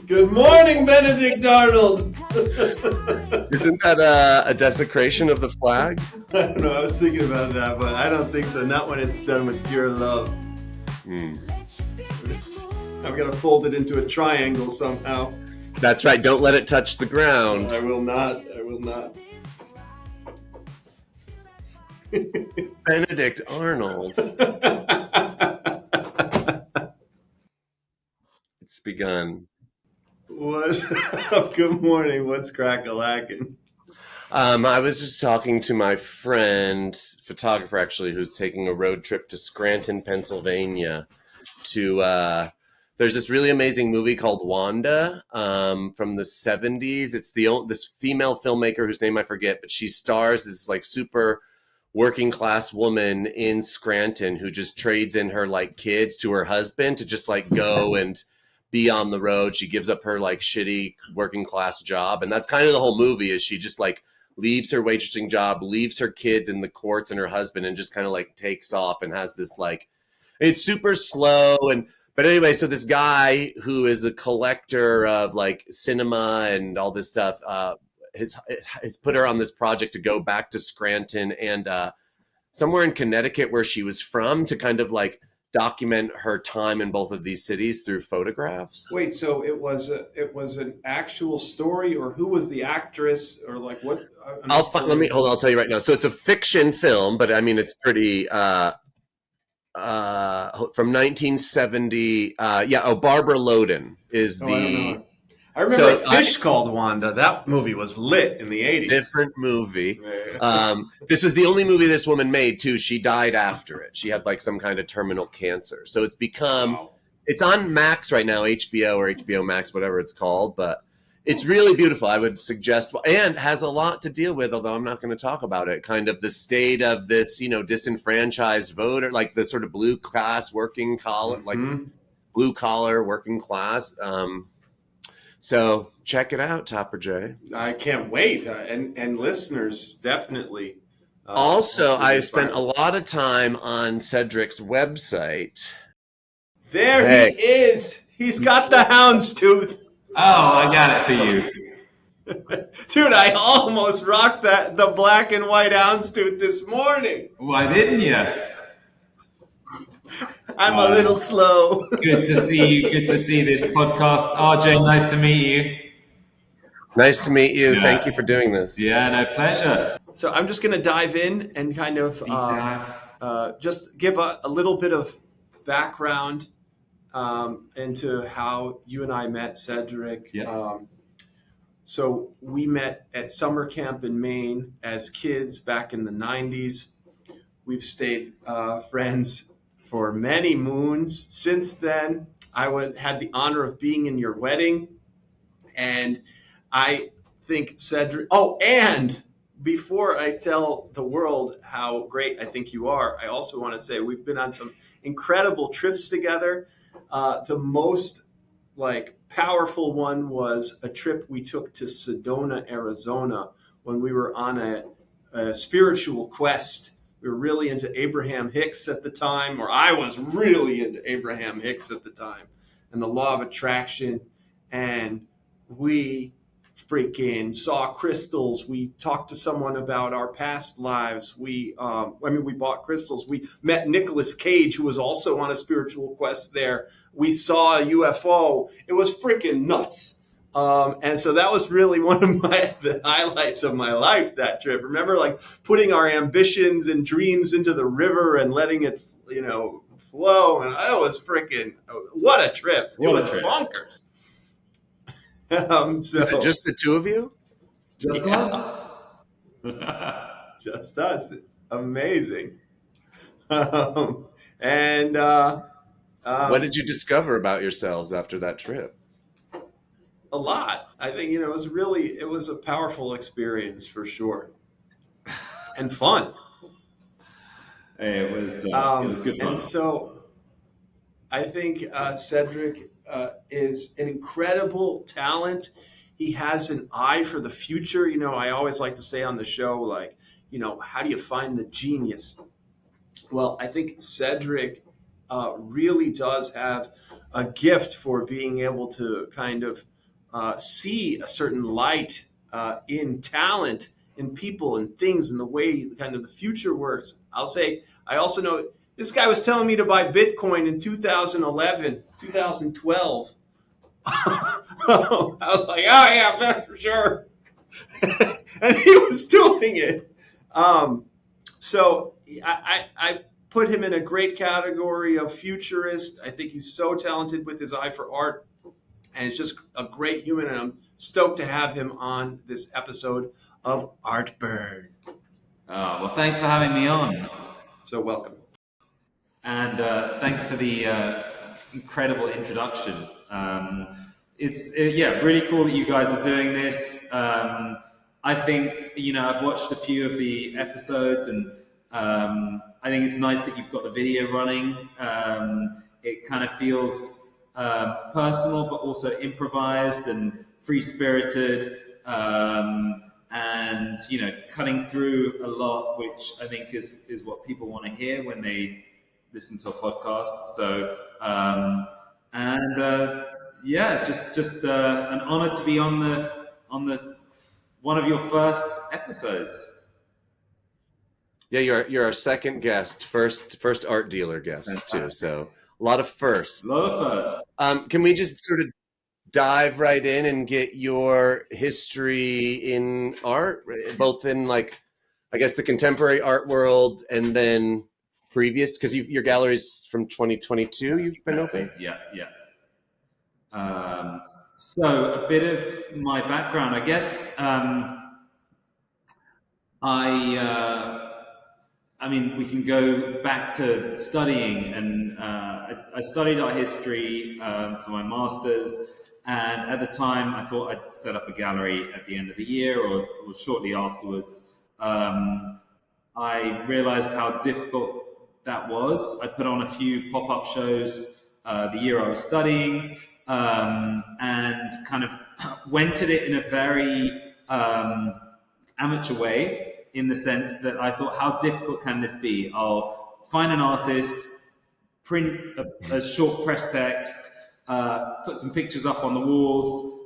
Good morning, Benedict Arnold. Isn't that a desecration of the flag? I don't know. I was thinking about that, but I don't think so. Not when it's done with pure love. I'm gonna fold it into a triangle somehow. That's right. Don't let it touch the ground. I will not. I will not. Benedict Arnold. It's begun. What's up? Good morning. What's crack-a-lackin'? I was just talking to my friend, photographer actually, who's taking a road trip to Scranton, Pennsylvania. There's this really amazing movie called Wanda from the 70s. It's this female filmmaker whose name I forget, but she stars as like super working class woman in Scranton who just trades in her like kids to her husband to just like go and be on the road. She gives up her like shitty working class job, and that's kind of the whole movie. Is she just like leaves her waitressing job, leaves her kids in the courts and her husband, and just kind of like takes off and has this like, it's super slow. But anyway, so this guy who is a collector of like cinema and all this stuff has put her on this project to go back to Scranton and somewhere in Connecticut where she was from to kind of like document her time in both of these cities through photographs. Wait, so it was an actual story, or who was the actress, or like what? I'll tell you right now. So it's a fiction film, but I mean it's pretty from 1970. Barbara Loden is the. I remember a fish called Wanda. That movie was lit in the 80s. Different movie. This was the only movie this woman made, too. She died after it. She had like some kind of terminal cancer. So it's become, It's on Max right now, HBO or HBO Max, whatever it's called. But it's really beautiful. I would suggest, and has a lot to deal with, although I'm not going to talk about it, kind of the state of this, disenfranchised voter, like the sort of blue class working collar, like blue collar working class. So check it out, Topper J. I can't wait, and listeners definitely. Also, I spent a lot of time on Cedric's website. There he is. He's got the houndstooth. Oh, I got it for you. Dude, I almost rocked the black and white houndstooth this morning. Why didn't you? I'm a little slow. Good to see you. Good to see this podcast. RJ, nice to meet you. Nice to meet you. Yeah. Thank you for doing this. Yeah, no, pleasure. So I'm just going to dive in and kind of just give a little bit of background into how you and I met, Cedric. Yeah. So we met at summer camp in Maine as kids back in the 90s. We've stayed friends for many moons since then. I had the honor of being in your wedding, and I think Cedric. Oh, and before I tell the world how great I think you are, I also want to say we've been on some incredible trips together. The most powerful one was a trip we took to Sedona, Arizona, when we were on a spiritual quest. We were really into Abraham Hicks at the time, or I was really into Abraham Hicks at the time, and the law of attraction. And we freaking saw crystals. We talked to someone about our past lives. We bought crystals. We met Nicolas Cage, who was also on a spiritual quest there. We saw a UFO. It was freaking nuts. And so that was really one of the highlights of my life, that trip. Remember, putting our ambitions and dreams into the river and letting it, flow. And I was freaking, what a trip. It was bonkers. Is it just the two of you? Just us. Just us. Amazing. What did you discover about yourselves after that trip? A lot. I think, it was a powerful experience for sure. And fun. It was good fun. And so I think Cedric is an incredible talent. He has an eye for the future. I always like to say on the show, how do you find the genius? Well, I think Cedric really does have a gift for being able to kind of see a certain light in talent, in people and things, and the way kind of the future works. I'll say, I also know this guy was telling me to buy Bitcoin in 2011, 2012. I was like, oh yeah, man, for sure. And he was doing it. So I put him in a great category of futurist. I think he's so talented with his eye for art, and it's just a great human. And I'm stoked to have him on this episode of Artburn. Well, thanks for having me on. So welcome. And thanks for the incredible introduction. It's really cool that you guys are doing this. I think, I've watched a few of the episodes, and I think it's nice that you've got the video running. It kind of feels personal, but also improvised and free-spirited. And cutting through a lot, which I think is what people want to hear when they listen to a podcast. So just an honor to be on the one of your first episodes. Yeah, you're our second guest, first art dealer guest. Fantastic. Too. So a lot of firsts. A lot of firsts. Can we just sort of dive right in and get your history in art, both in like, I guess, the contemporary art world and then previous, because your gallery's from 2022 you've been open? Yeah. So a bit of my background, I guess. I mean, we can go back to studying, and I studied art history for my master's. And at the time, I thought I'd set up a gallery at the end of the year or shortly afterwards. I realized how difficult that was. I put on a few pop-up shows the year I was studying, and kind of went at it in a very amateur way, in the sense that I thought, how difficult can this be? I'll find an artist, print a short press text, put some pictures up on the walls,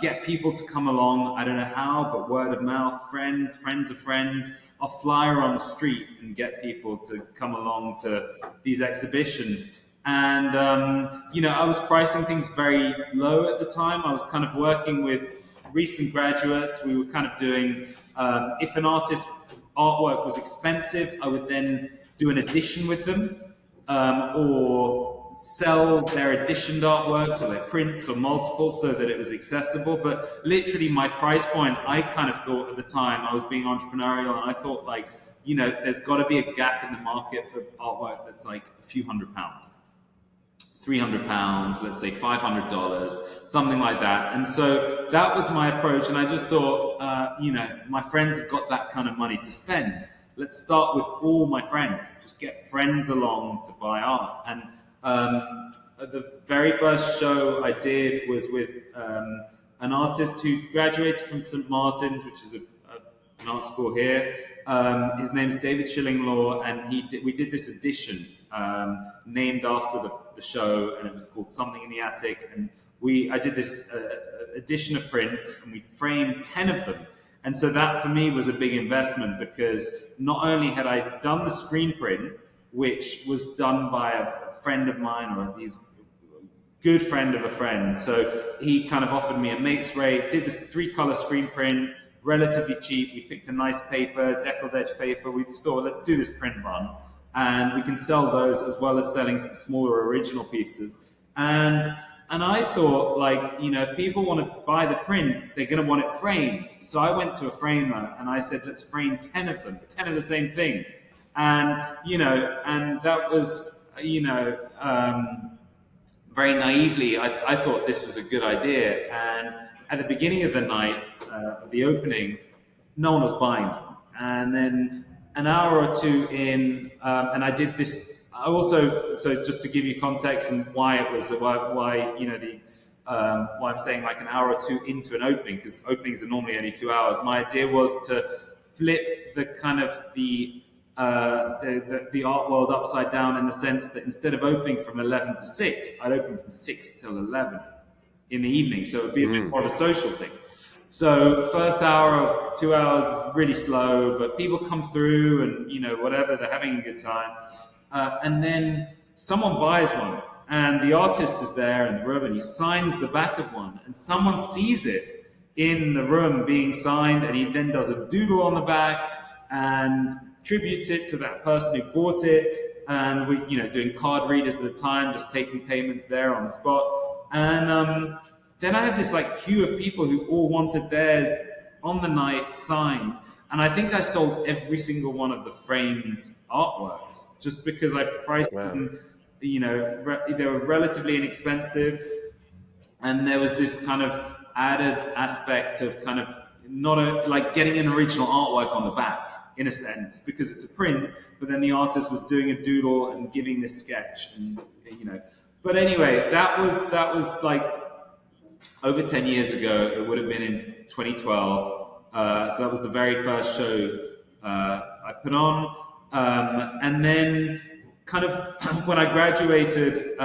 get people to come along. I don't know how, but word of mouth, friends of friends. I'll flyer on the street and get people to come along to these exhibitions. And, I was pricing things very low at the time. I was kind of working with recent graduates. We were kind of doing, if an artist's artwork was expensive, I would then do an edition with them, or sell their editioned artworks or their prints or multiples so that it was accessible. But literally my price point, I kind of thought at the time, I was being entrepreneurial, and I thought, like, there's got to be a gap in the market for artwork that's like a few £100, £300, let's say $500, something like that. And so that was my approach. And I just thought, my friends have got that kind of money to spend. Let's start with all my friends, just get friends along to buy art. And the very first show I did was with an artist who graduated from St. Martin's, which is an art school here. His name's David Shillinglaw, and we did this edition named after the show, and it was called Something in the Attic. And I did this edition of prints, and we framed 10 of them. And so that for me was a big investment, because not only had I done the screen print, which was done by a friend of mine, or he's a good friend of a friend. So he kind of offered me a mate's rate, did this 3-color screen print, relatively cheap. We picked a nice paper, deckled edge paper. We just thought, let's do this print run, and we can sell those as well as selling some smaller original pieces. And I thought, like, if people want to buy the print, they're going to want it framed. So I went to a framer and I said, let's frame 10 of them, 10 of the same thing. And, and that was, very naively, I thought this was a good idea. And at the beginning of the night, of the opening, no one was buying them. And then an hour or two in, and I did this. I also, so just to give you context and why it was, why I'm saying like an hour or two into an opening, because openings are normally only 2 hours. My idea was to flip the kind of the the art world upside down in the sense that instead of opening from 11 to 6, I'd open from 6 till 11 in the evening. So it would be a bit more of a social thing. So first hour or 2 hours is really slow, but people come through and, you know, whatever, they're having a good time. And then someone buys one and the artist is there in the room and he signs the back of one and someone sees it in the room being signed and he then does a doodle on the back and tributes it to that person who bought it. And we, you know, doing card readers at the time, just taking payments there on the spot. And then I had this like queue of people who all wanted theirs on the night signed. And I think I sold every single one of the framed artworks just because I priced them, you know, they were relatively inexpensive. And there was this kind of added aspect of kind of like getting an original artwork on the back in a sense, because it's a print, but then the artist was doing a doodle and giving this sketch and, you know, but anyway, that was like over 10 years ago. It would have been in 2012. So that was the very first show I put on. And then kind of when I graduated,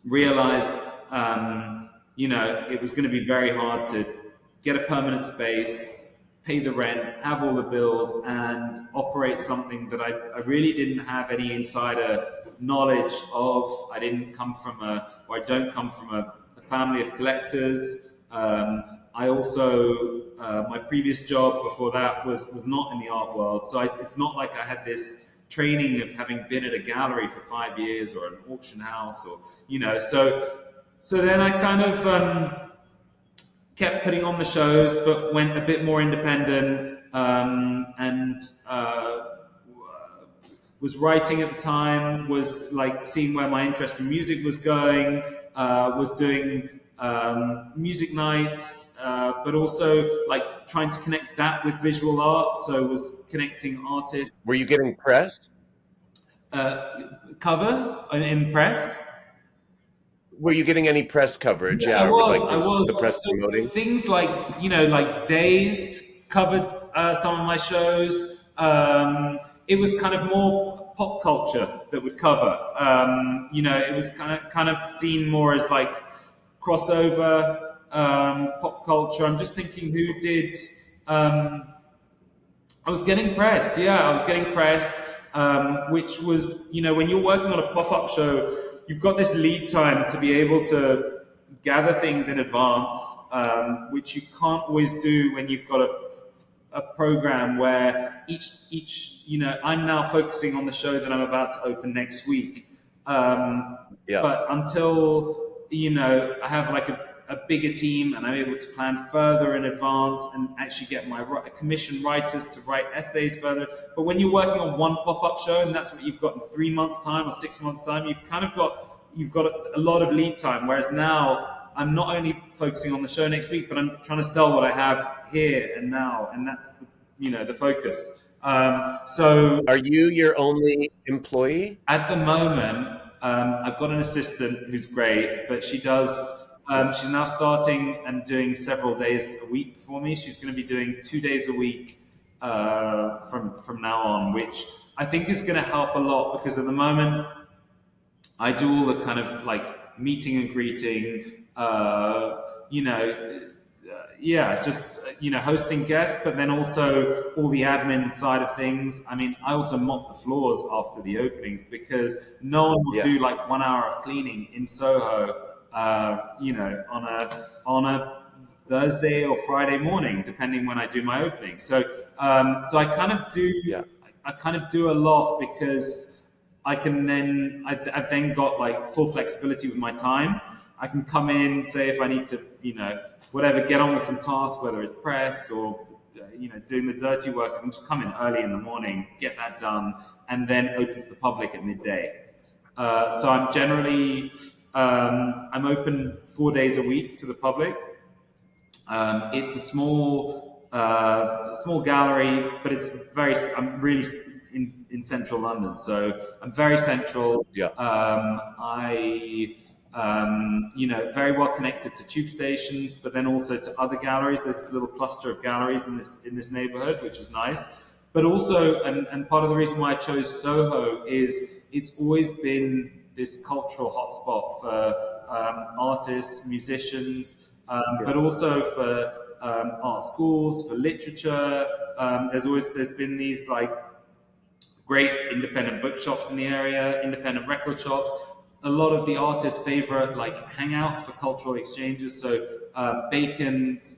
realized, you know, it was going to be very hard to get a permanent space, pay the rent, have all the bills, and operate something that I really didn't have any insider knowledge of. I don't come from a family of collectors. I also, my previous job before that was not in the art world. So it's not like I had this training of having been at a gallery for 5 years or an auction house or, you know, so then I kind of kept putting on the shows, but went a bit more independent, and was writing at the time, was like seeing where my interest in music was going, was doing music nights, but also like trying to connect that with visual art. So was connecting artists. Were you getting press? Cover in press? Were you getting any press coverage? I was. The press promoting things like, you know, like Dazed covered some of my shows. It was kind of more pop culture that would cover. You know, it was kind of seen more as like crossover pop culture. I'm just thinking who did. I was getting press. Yeah, I was getting press, which was, you know, when you're working on a pop-up show, you've got this lead time to be able to gather things in advance, which you can't always do when you've got a program where each, you know, I'm now focusing on the show that I'm about to open next week. But until, you know, I have like a bigger team and I'm able to plan further in advance and actually get my commission writers to write essays further. But when you're working on one pop-up show and that's what you've got in 3 months' time or 6 months' time, you've got a lot of lead time. Whereas now I'm not only focusing on the show next week, but I'm trying to sell what I have here and now, and that's the focus. So are you your only employee at the moment? I've got an assistant who's great, but she does. She's now starting and doing several days a week for me. She's going to be doing 2 days a week from now on, which I think is going to help a lot because at the moment I do all the kind of like meeting and greeting, hosting guests, but then also all the admin side of things. I mean, I also mop the floors after the openings because no one will do like 1 hour of cleaning in Soho. On a Thursday or Friday morning, depending when I do my opening. So I kind of do. Yeah. I kind of do a lot because I've then got like full flexibility with my time. I can come in, say if I need to, get on with some tasks, whether it's press or doing the dirty work. I can just come in early in the morning, get that done, and then open to the public at midday. So I'm generally. I'm open 4 days a week to the public. It's a small gallery, but I'm really in central London, so I'm very central. Yeah. Very well connected to tube stations, but then also to other galleries. There's this little cluster of galleries in this neighborhood, which is nice. But also, and part of the reason why I chose Soho is it's always been this cultural hotspot for artists, musicians, but also for art schools, for literature. There's been these like great independent bookshops in the area, independent record shops. A lot of the artists' favorite like hangouts for cultural exchanges. So Francis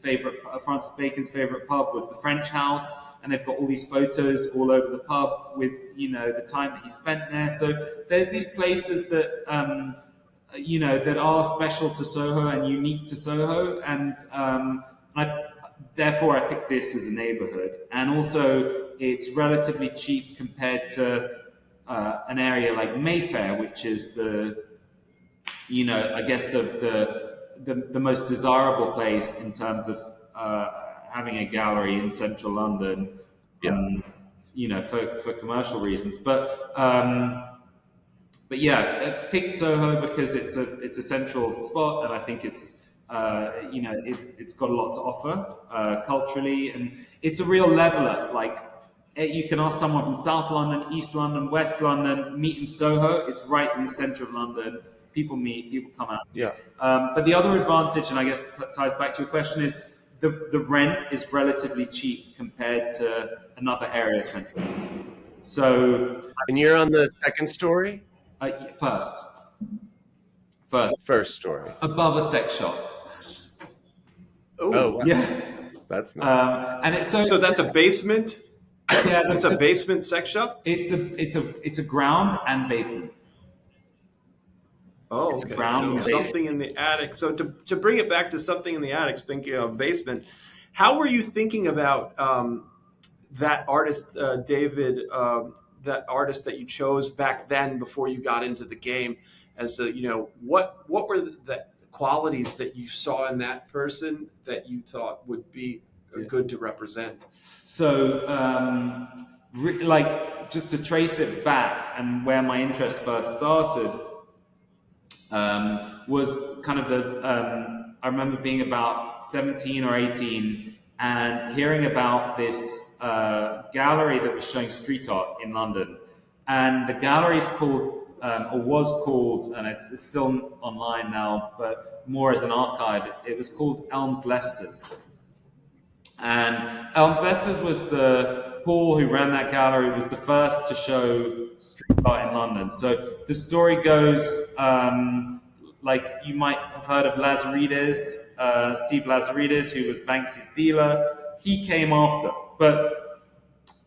Bacon's favorite pub was the French House, and they've got all these photos all over the pub with the time that he spent there. So there's these places that that are special to Soho and unique to Soho, and therefore I picked this as a neighborhood. And also it's relatively cheap compared to an area like Mayfair, which is I guess the most desirable place in terms of having a gallery in central London, for commercial reasons. But yeah, I picked Soho because it's a central spot, and I think it's it's got a lot to offer culturally, and it's a real leveler. Like you can ask someone from South London, East London, West London, meet in Soho. It's right in the centre of London. People meet, people come out. Yeah. But the other advantage, and I guess ties back to your question, is the rent is relatively cheap compared to another area of central London. So, And you're on the second story? First story. Above a sex shop. Oh, wow. Yeah. That's nice. And it's So that's a basement? yeah, It's a basement sex shop? It's a ground and basement. Oh, It's a okay. ground So basement. something in the attic. So to bring it back to something in the attic, speaking of basement, how were you thinking about that artist, David, that artist that you chose back then before you got into the game? As to what were the qualities that you saw in that person that you thought would be good to represent? So, just to trace it back and where my interest first started was kind of I remember being about 17 or 18 and hearing about this gallery that was showing street art in London. And the gallery is called, or was called, and it's still online now, but more as an archive, it was called Elms Leicester's. And Elms Leicester's was Paul, who ran that gallery, was the first to show street art in London. So the story goes, like you might have heard of Lazaridis, Steve Lazaridis, who was Banksy's dealer. He came after, but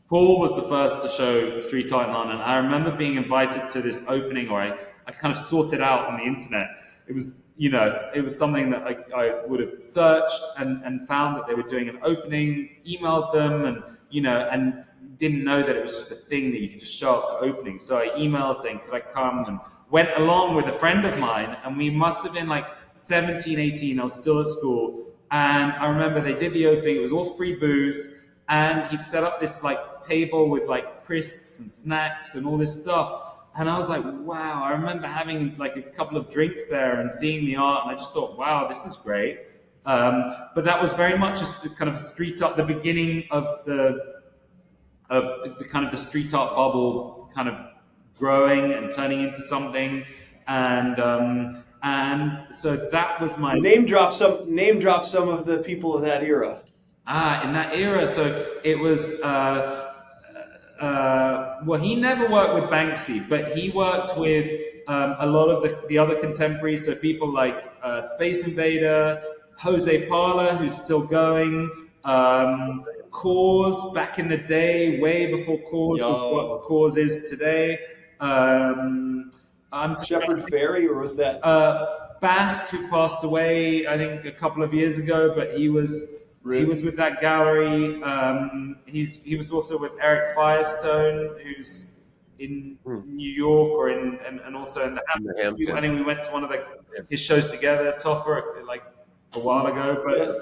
Paul was the first to show street art in London. I remember being invited to this opening, or I kind of sorted out on the internet. It was, it was something that I would have searched and found that they were doing an opening, emailed them, and, and didn't know that it was just a thing that you could just show up to opening. So I emailed saying, could I come? And went along with a friend of mine, and we must have been like 17, 18. I was still at school. And I remember they did the opening. It was all free booze. And he'd set up this like table with like crisps and snacks and all this stuff. And I was like, wow, I remember having like a couple of drinks there and seeing the art. And I just thought, wow, this is great. But that was very much a kind of a street art, the beginning of the kind of the street art bubble kind of growing and turning into something. And so that was my Name drop some of the people of that era. In that era, so it was. Well, he never worked with Banksy, but he worked with a lot of the other contemporaries. So people like Space Invader, Jose Parla, who's still going, Cause back in the day, way before Cause was what Cause is today. Shepherd Ferry, or was that Bast, who passed away, I think, a couple of years ago, but he was. He was with that gallery. He was also with Eric Firestone, who's in New York and also in the Hamptons. I think we went to one of his shows together, Topper, like a while ago. But yes.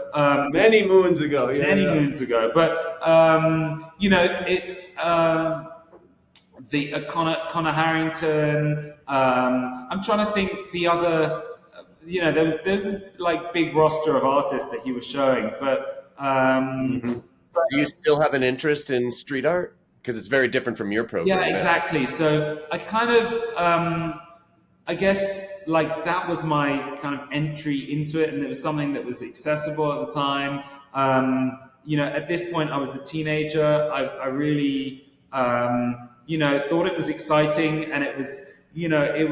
Many moons ago. Yeah, moons ago. But it's the Connor Harrington. I'm trying to think the other. There's this like big roster of artists that he was showing, but Do you still have an interest in street art? Because it's very different from your program. Yeah, now. exactly. So I kind of, I guess, like that was my kind of entry into it, and it was something that was accessible at the time. At this point, I was a teenager. I really, thought it was exciting, and it was, it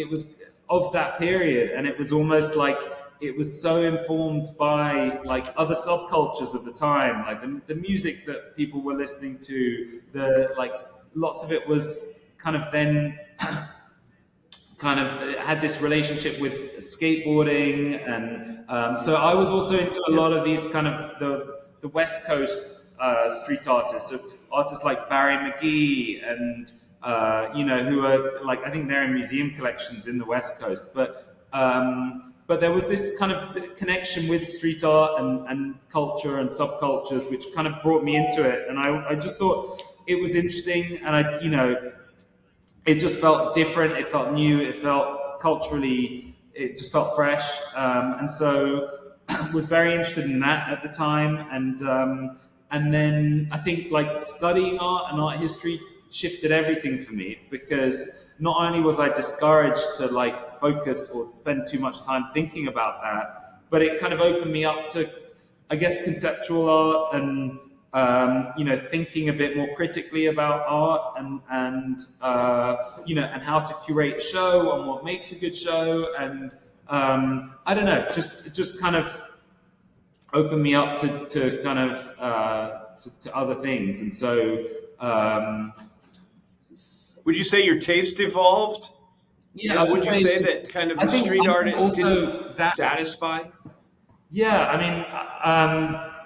was of that period, and it was almost like it was so informed by like other subcultures of the time, like the music that people were listening to, the like lots of it was kind of then kind of had this relationship with skateboarding, and so I was also into a lot of these kind of the West Coast street artists, so artists like Barry McGee and who are like, I think they're in museum collections in the West Coast, but there was this kind of connection with street art and culture and subcultures, which kind of brought me into it, and I just thought it was interesting, and it just felt different, it felt new, it felt culturally, it just felt fresh, and so was very interested in that at the time, and then I think like studying art and art history shifted everything for me, because not only was I discouraged to like focus or spend too much time thinking about that, but it kind of opened me up to, I guess, conceptual art and thinking a bit more critically about art and how to curate a show and what makes a good show, and I don't know, just kind of opened me up to kind of to other things, and so Would you say your taste evolved? yeah, Would you say that kind of the street art didn't satisfy? Yeah, I mean,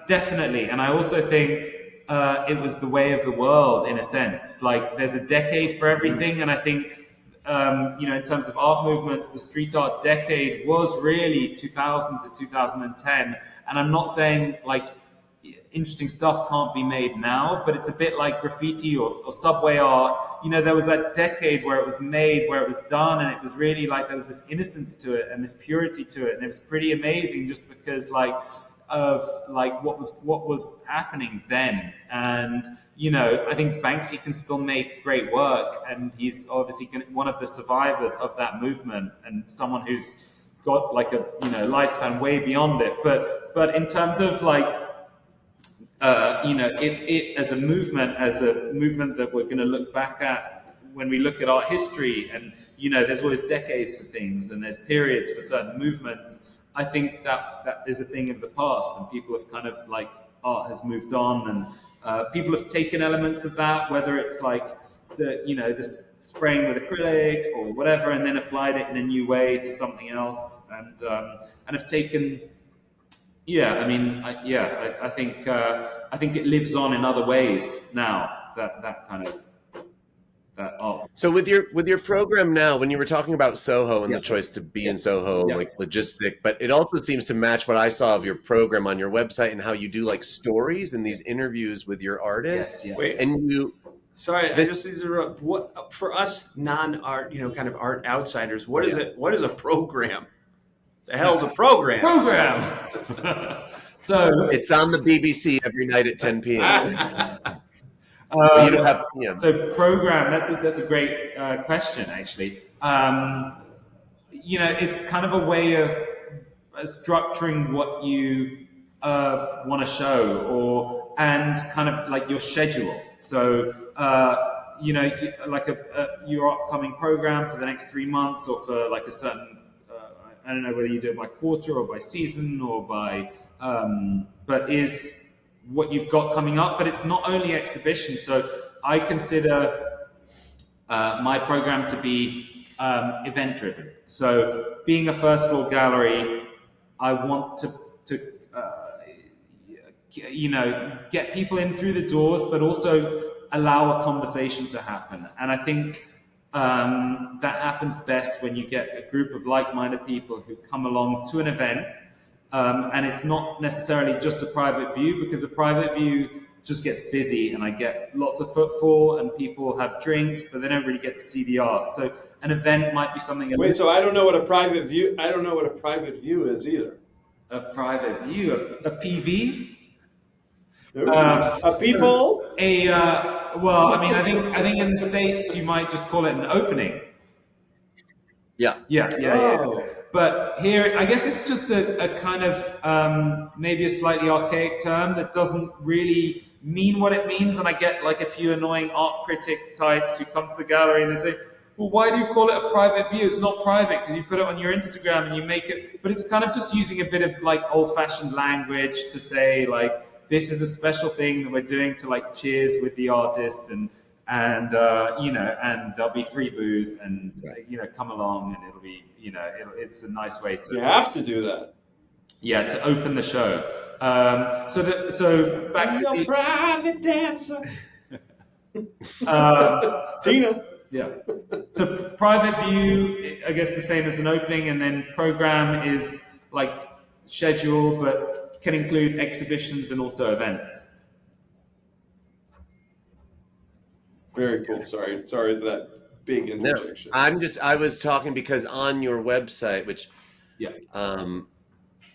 definitely. And I also think it was the way of the world, in a sense. Like, there's a decade for everything. And I think, in terms of art movements, the street art decade was really 2000 to 2010. And I'm not saying, like, interesting stuff can't be made now, but it's a bit like graffiti or subway art. There was that decade where it was made, where it was done, and it was really like there was this innocence to it and this purity to it, and it was pretty amazing just because of what was happening then. And I think Banksy can still make great work, and he's obviously one of the survivors of that movement and someone who's got like a lifespan way beyond it. But in terms of like it as a movement that we're going to look back at when we look at art history, and there's always decades for things and there's periods for certain movements. I think that is a thing of the past, and people have kind of like, art has moved on, and people have taken elements of that, whether it's like this spraying with acrylic or whatever, and then applied it in a new way to something else, and have taken. Yeah, I mean, I think it lives on in other ways now. That kind of that art. So with your program now, when you were talking about Soho and the choice to be in Soho, like logistic, but it also seems to match what I saw of your program on your website and how you do like stories and these interviews with your artists. Yes. Wait, and you. Sorry, I just interrupt. What for us non-art, kind of art outsiders? What is it? What is a program? The hell's a program? So it's on the BBC every night at 10 p.m. You don't have PM. So program. That's a great question, actually. It's kind of a way of structuring what you want to show, and kind of like your schedule. So like your upcoming program for the next 3 months, or for like a certain. I don't know whether you do it by quarter or by season or by, but is what you've got coming up. But it's not only exhibitions. So I consider my program to be event driven. So being a first floor gallery, I want to get people in through the doors, but also allow a conversation to happen. And I think that happens best when you get a group of like-minded people who come along to an event, and it's not necessarily just a private view, because a private view just gets busy and I get lots of footfall and people have drinks, but they don't really get to see the art. So an event might be something. Wait, so I don't know what a private view. I don't know what a private view is either. A private view, a PV. A peephole? Well, I mean, I think in the States you might just call it an opening. Yeah. Yeah. Oh. But here, I guess it's just a kind of maybe a slightly archaic term that doesn't really mean what it means. And I get like a few annoying art critic types who come to the gallery and they say, well, why do you call it a private view? It's not private because you put it on your Instagram and you make it. But it's kind of just using a bit of like old-fashioned language to say like, this is a special thing that we're doing to like cheers with the artist and you know, and there'll be free booze and you know, come along and it'll be, you know, it's a nice way to You have to do that. to open the show. So back to the private dancer. Tina. Yeah. So private view, I guess the same as an opening, and then program is like schedule, but can include exhibitions and also events. Very cool. Sorry for that big interjection. No, I was talking because on your website, which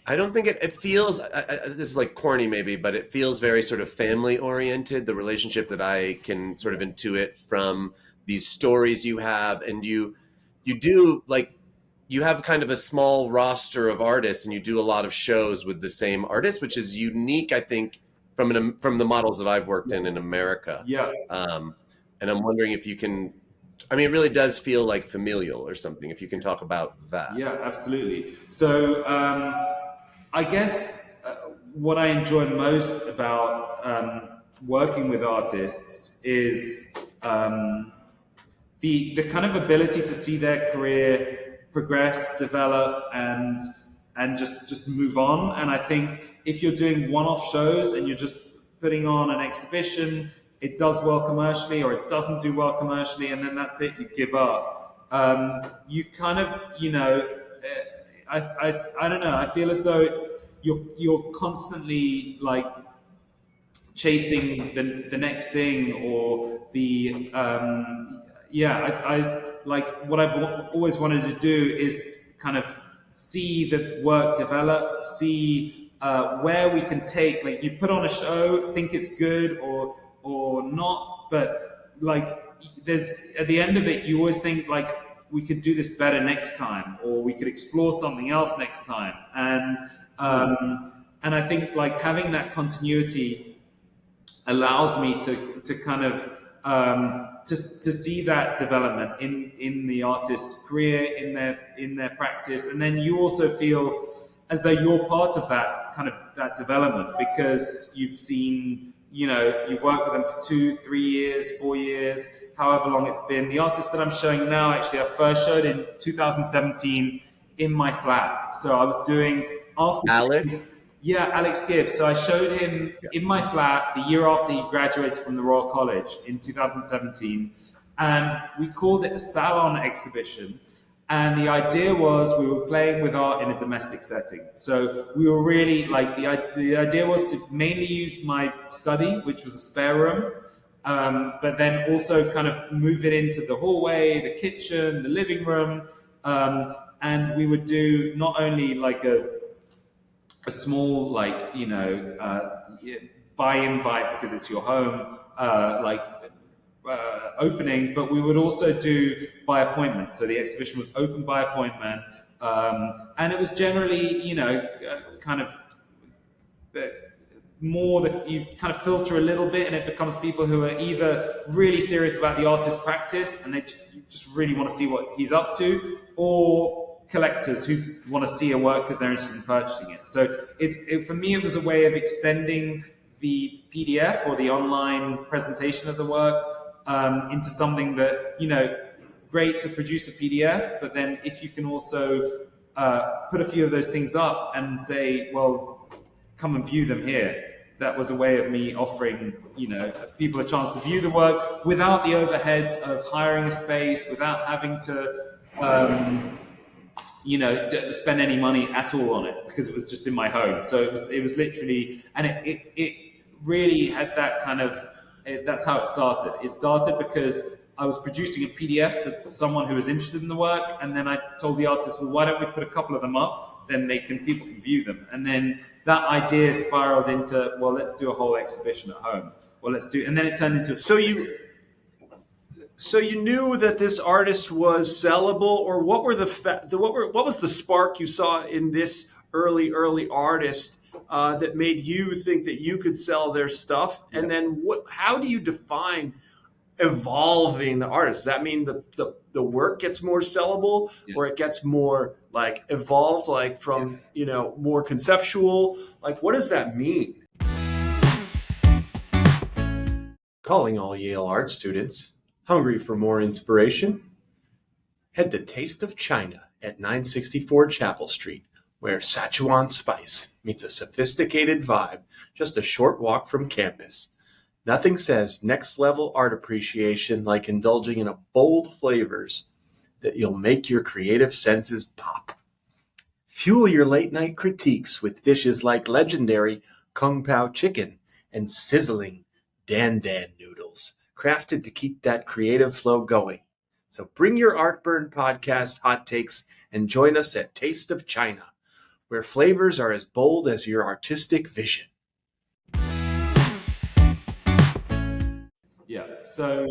I don't think it feels, this is like corny maybe, but it feels very sort of family oriented, the relationship that I can sort of intuit from these stories you have. And you do like, you have kind of a small roster of artists and you do a lot of shows with the same artists, which is unique, I think, from the models that I've worked in America. Yeah. And I'm wondering if you can, I mean, it really does feel like familial or something, if you can talk about that. Yeah, absolutely. So I guess what I enjoy most about working with artists is the kind of ability to see their career progress, develop, and just move on. And I think if you're doing one-off shows and you're just putting on an exhibition, it does well commercially or it doesn't do well commercially, and then that's it, you give up. You kind of, you know, I don't know, I feel as though it's you're constantly like chasing the next thing or the I like what I've always wanted to do is kind of see the work develop, see where we can take, like you put on a show, think it's good or not, but like there's at the end of it you always think like we could do this better next time or we could explore something else next time, and I think like having that continuity allows me to kind of to see that development in the artist's career, in their practice, and then you also feel as though you're part of that kind of that development because you've seen, you know, you've worked with them for 2, 3 years, 4 years, however long it's been. The artist that I'm showing now, actually, I first showed in 2017 in my flat. So I was doing after Alex? Yeah, Alex Gibbs. So I showed him in my flat the year after he graduated from the Royal College in 2017. And we called it a salon exhibition. And the idea was we were playing with art in a domestic setting. So we were really like, the idea was to mainly use my study, which was a spare room, but then also kind of move it into the hallway, the kitchen, the living room. And we would do not only like a small, like, you know, by invite because it's your home, opening, but we would also do by appointment. So the exhibition was open by appointment, and it was generally, you know, kind of more that you kind of filter a little bit, and it becomes people who are either really serious about the artist's practice and they just really want to see what he's up to, or collectors who want to see a work because they're interested in purchasing it. So for me, it was a way of extending the PDF or the online presentation of the work into something that, you know, great to produce a PDF, but then if you can also put a few of those things up and say, well, come and view them here. That was a way of me offering, you know, people a chance to view the work without the overheads of hiring a space, without having to, you know, spend any money at all on it because it was just in my home. So it was literally, and it really had that kind of, that's how it started. It started because I was producing a PDF for someone who was interested in the work, and then I told the artist, well, why don't we put a couple of them up? Then people can view them. And then that idea spiraled into, well, let's do a whole exhibition at home. And then it turned into So you knew that this artist was sellable, or what was the spark you saw in this early artist that made you think that you could sell their stuff? And then how do you define evolving the artist? Does that mean the work gets more sellable, or it gets more like evolved, like from more conceptual? Like, what does that mean? Calling all Yale art students. Hungry for more inspiration? Head to Taste of China at 964 Chapel Street, where Sichuan spice meets a sophisticated vibe just a short walk from campus. Nothing says next-level art appreciation like indulging in a bold flavors that you'll make your creative senses pop. Fuel your late-night critiques with dishes like legendary Kung Pao chicken and sizzling Dan Dan noodles, crafted to keep that creative flow going. So bring your Artburn podcast hot takes and join us at Taste of China, where flavors are as bold as your artistic vision. Yeah. So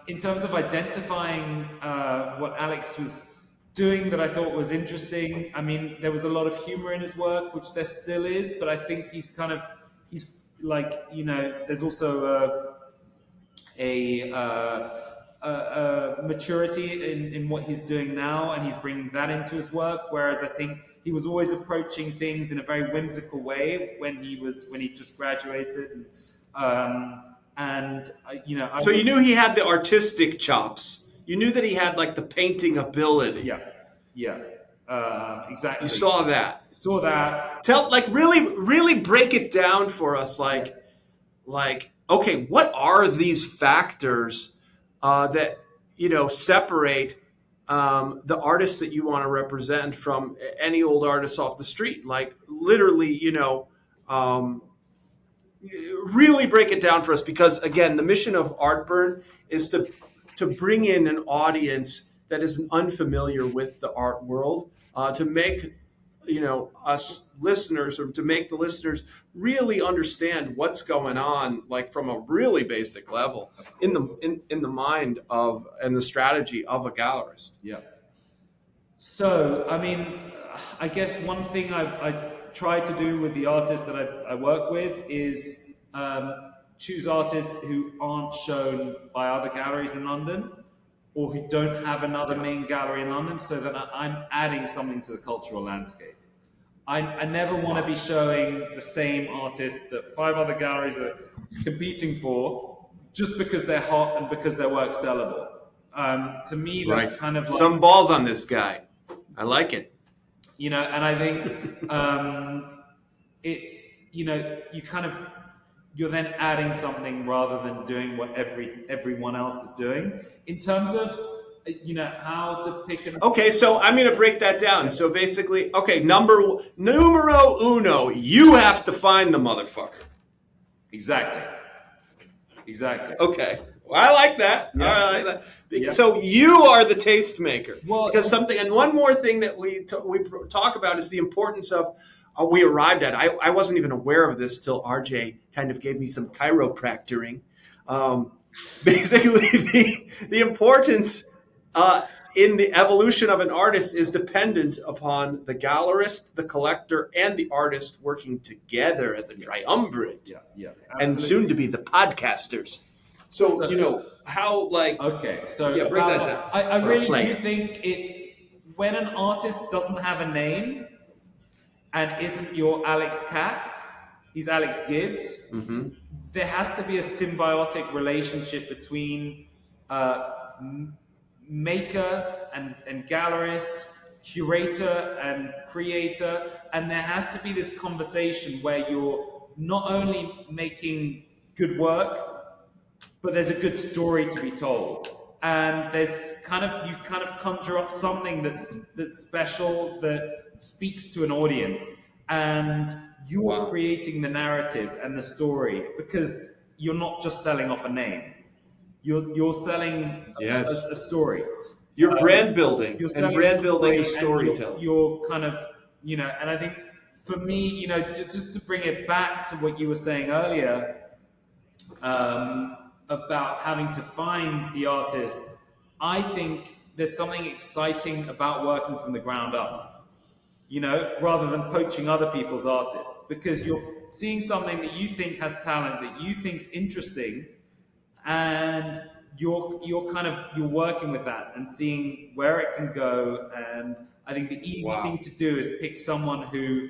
in terms of identifying what Alex was doing that I thought was interesting, I mean, there was a lot of humor in his work, which there still is, but I think he's like, there's also a maturity in what he's doing now, and he's bringing that into his work. Whereas I think he was always approaching things in a very whimsical way when he just graduated. So you knew he had the artistic chops. You knew that he had like the painting ability. Yeah. Exactly. You saw that. Really break it down for us. Like, okay, what are these factors that separate the artists that you want to represent from any old artist off the street? Like, literally, really break it down for us, because again, the mission of Artburn is to bring in an audience that is unfamiliar with the art world, to make us listeners, or to make the listeners really understand what's going on, like from a really basic level in the mind of and the strategy of a gallerist. Yeah. So, I mean, I guess one thing I try to do with the artists that I work with is choose artists who aren't shown by other galleries in London, or who don't have another main gallery in London, so that I'm adding something to the cultural landscape. I never want to be showing the same artist that 5 other galleries are competing for just because they're hot and because their work's sellable. To me, that's kind of like, some balls on this guy. I like it. And I think it's, you're then adding something rather than doing what everyone else is doing. In terms of, how to pick an... Okay, so I'm going to break that down. So basically, okay, numero uno, you have to find the motherfucker. Exactly. Okay. Well, I like that. Yeah. I like that. Because, so you are the tastemaker. Well, because and one more thing that we talk about is the importance of, we arrived at, I wasn't even aware of this till RJ kind of gave me some chiropractoring. Basically, the importance in the evolution of an artist is dependent upon the gallerist, the collector, and the artist working together as a triumvirate. Yeah. And soon to be the podcasters. So how, like... Okay, so... Yeah, break that down. I really do think it's when an artist doesn't have a name and isn't your Alex Katz, he's Alex Gibbs, Mm-hmm. there has to be a symbiotic relationship between maker and gallerist, curator and creator, and there has to be this conversation where you're not only making good work, but there's a good story to be told, and there's you conjure up something that's special, that speaks to an audience, and you're creating the narrative and the story, because you're not just selling off a name. you're selling Yes. a story. You're brand building, You're and selling brand a building story, is and storytelling. you're kind of, and I think for me, just to bring it back to what you were saying earlier, about having to find the artist, I think there's something exciting about working from the ground up, rather than poaching other people's artists, because you're seeing something that you think has talent, that you think's interesting, and you're working with that and seeing where it can go. And I think the easy Wow. thing to do is pick someone who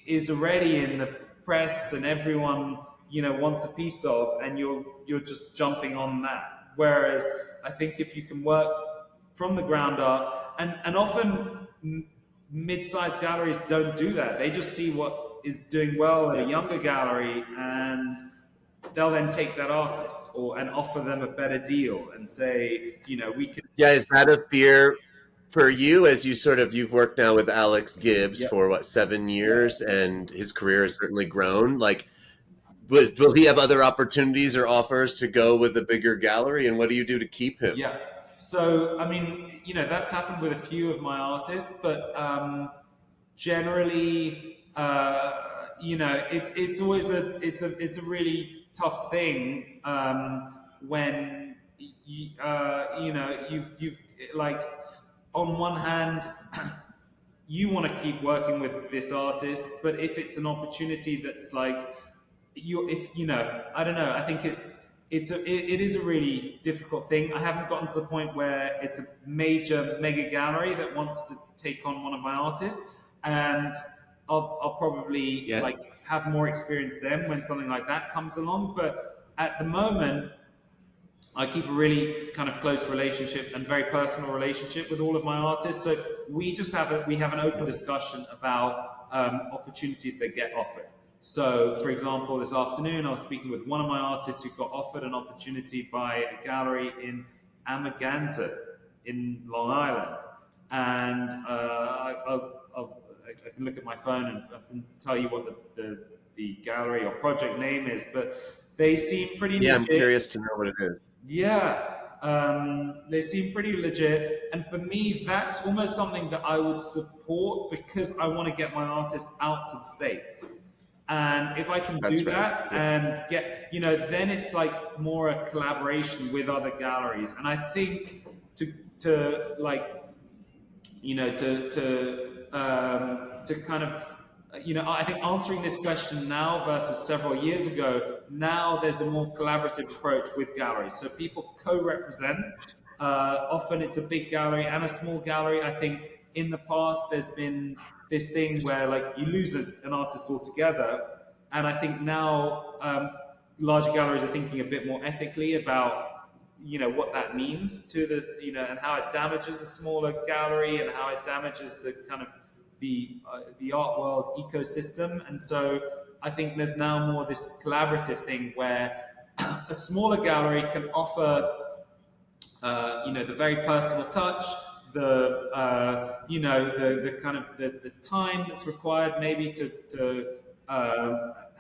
is already in the press and everyone wants a piece of, and you're just jumping on that. Whereas I think if you can work from the ground up, and often mid-sized galleries don't do that. They just see what is doing well at a younger gallery, and they'll then take that artist and offer them a better deal and say, we can. Yeah, is that a fear for you as you've worked now with Alex Gibbs Yep. for 7 years, and his career has certainly grown? Like, will he have other opportunities or offers to go with a bigger gallery, and what do you do to keep him? Yeah. So, I mean, that's happened with a few of my artists, but generally, it's always it's a really tough thing when you've like, on one hand, you want to keep working with this artist, but if it's an opportunity that's like, I don't know, I think it is a really difficult thing. I haven't gotten to the point where it's a major mega gallery that wants to take on one of my artists, and I'll probably have more experience then when something like that comes along. But at the moment, I keep a really kind of close relationship and very personal relationship with all of my artists. So we have an open discussion about opportunities that get offered. So, for example, this afternoon I was speaking with one of my artists who got offered an opportunity by a gallery in Amagansett in Long Island, and I can look at my phone and I can tell you what the gallery or project name is, but they seem pretty legit. I'm curious to know what it is. Yeah, they seem pretty legit, and for me, that's almost something that I would support, because I want to get my artist out to the States. And if I can do that and get, then it's like more a collaboration with other galleries. And I think to kind of, I think answering this question now versus several years ago, now there's a more collaborative approach with galleries. So people co-represent. Often it's a big gallery and a small gallery. I think in the past there's been this thing where like you lose an artist altogether, and I think now larger galleries are thinking a bit more ethically about what that means to the and how it damages the smaller gallery and how it damages the kind of the art world ecosystem. And so I think there's now more this collaborative thing where a smaller gallery can offer the very personal touch, the kind of the time that's required maybe to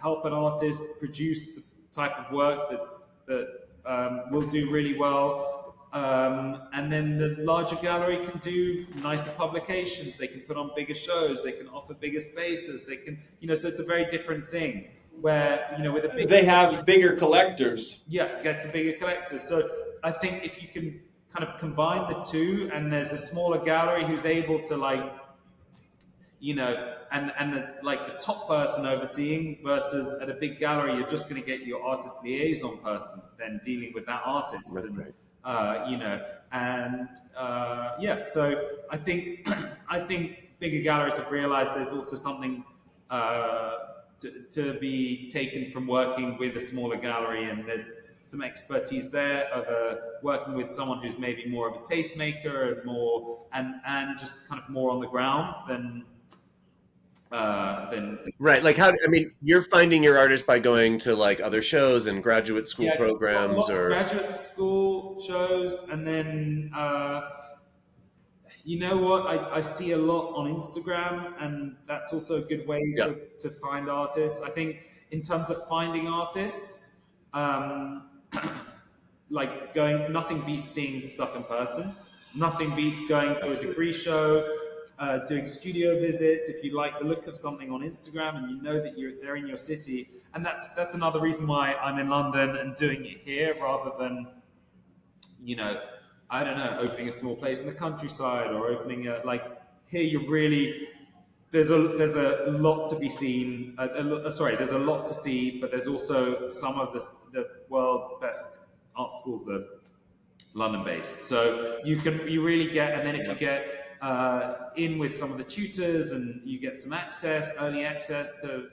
help an artist produce the type of work that will do really well, and then the larger gallery can do nicer publications, they can put on bigger shows, they can offer bigger spaces, they can so it's a very different thing where with a big, they have bigger collectors. Get to bigger collectors. So I think if you can kind of combine the two, and there's a smaller gallery who's able to and the top person overseeing, versus at a big gallery you're just going to get your artist liaison person then dealing with that artist. Right. So I think bigger galleries have realized there's also something to be taken from working with a smaller gallery, and there's some expertise there of working with someone who's maybe more of a tastemaker and more and just kind of more on the ground than right. Like you're finding your artists by going to like other shows and graduate school programs, lots or of graduate school shows, and then I see a lot on Instagram, and that's also a good way to find artists. I think in terms of finding artists, like going. Nothing beats seeing stuff in person. Nothing beats going to a degree show, doing studio visits. If you like the look of something on Instagram and you know that they're in your city, and that's another reason why I'm in London and doing it here rather than, I don't know, opening a small place in the countryside or opening like here. You're really there's a lot to be seen. There's a lot to see, but there's also some of the world's best art schools are London based. So you really get, and then if you get in with some of the tutors and you get some early access to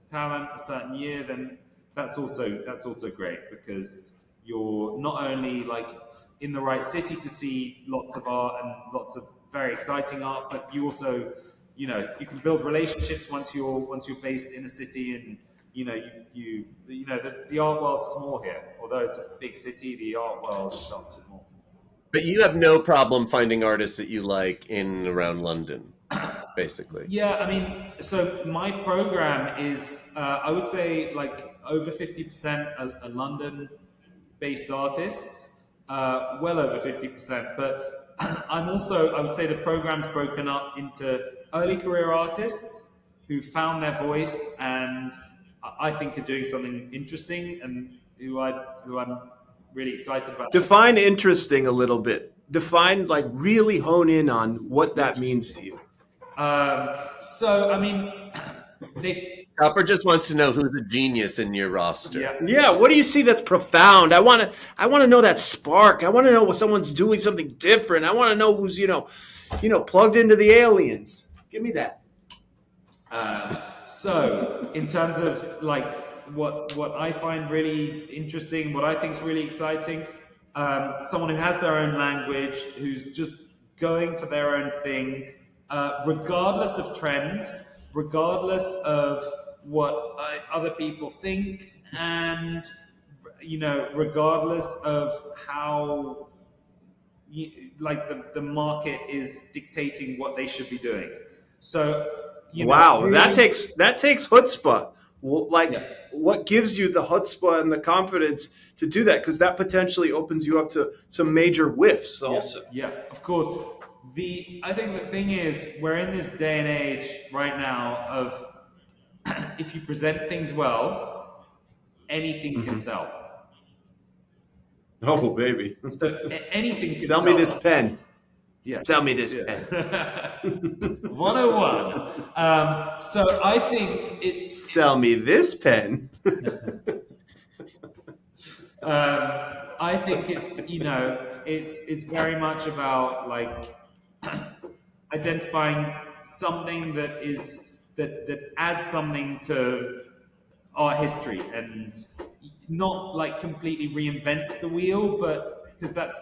talent a certain year, then that's also great because you're not only like in the right city to see lots of art and lots of very exciting art, but you also, you can build relationships once you're based in a city, and the art world's small here. Although it's a big city, the art world is not small. But you have no problem finding artists that you like in and around London, basically. Yeah, I mean, so my program is, I would say, like over 50% are London-based artists, well over 50%. But I would say the program's broken up into early career artists who found their voice and I think are doing something interesting and who I'm really excited about. Define interesting a little bit. Define, like, really hone in on what that means to you. So, I mean, Copper just wants to know who's a genius in your roster. Yeah. What do you see that's profound? I want to know that spark. I want to know what someone's doing something different. I want to know who's plugged into the aliens. Give me that. So, in terms of like what I find really interesting, what I think is really exciting, someone who has their own language, who's just going for their own thing, regardless of trends, regardless of what other people think, and regardless of how the market is dictating what they should be doing. So. Wow, really, that takes chutzpah. What gives you the chutzpah and the confidence to do that? Because that potentially opens you up to some major whiffs also. Yeah, of course. I think the thing is, we're in this day and age right now of if you present things well, anything can sell. Oh, baby. So anything can sell. Sell me this pen. Yeah. Sell me this pen. 101. So I think it's... Sell me this pen. I think it's, it's very much about like identifying something that adds something to art history and not like completely reinvents the wheel, but because that's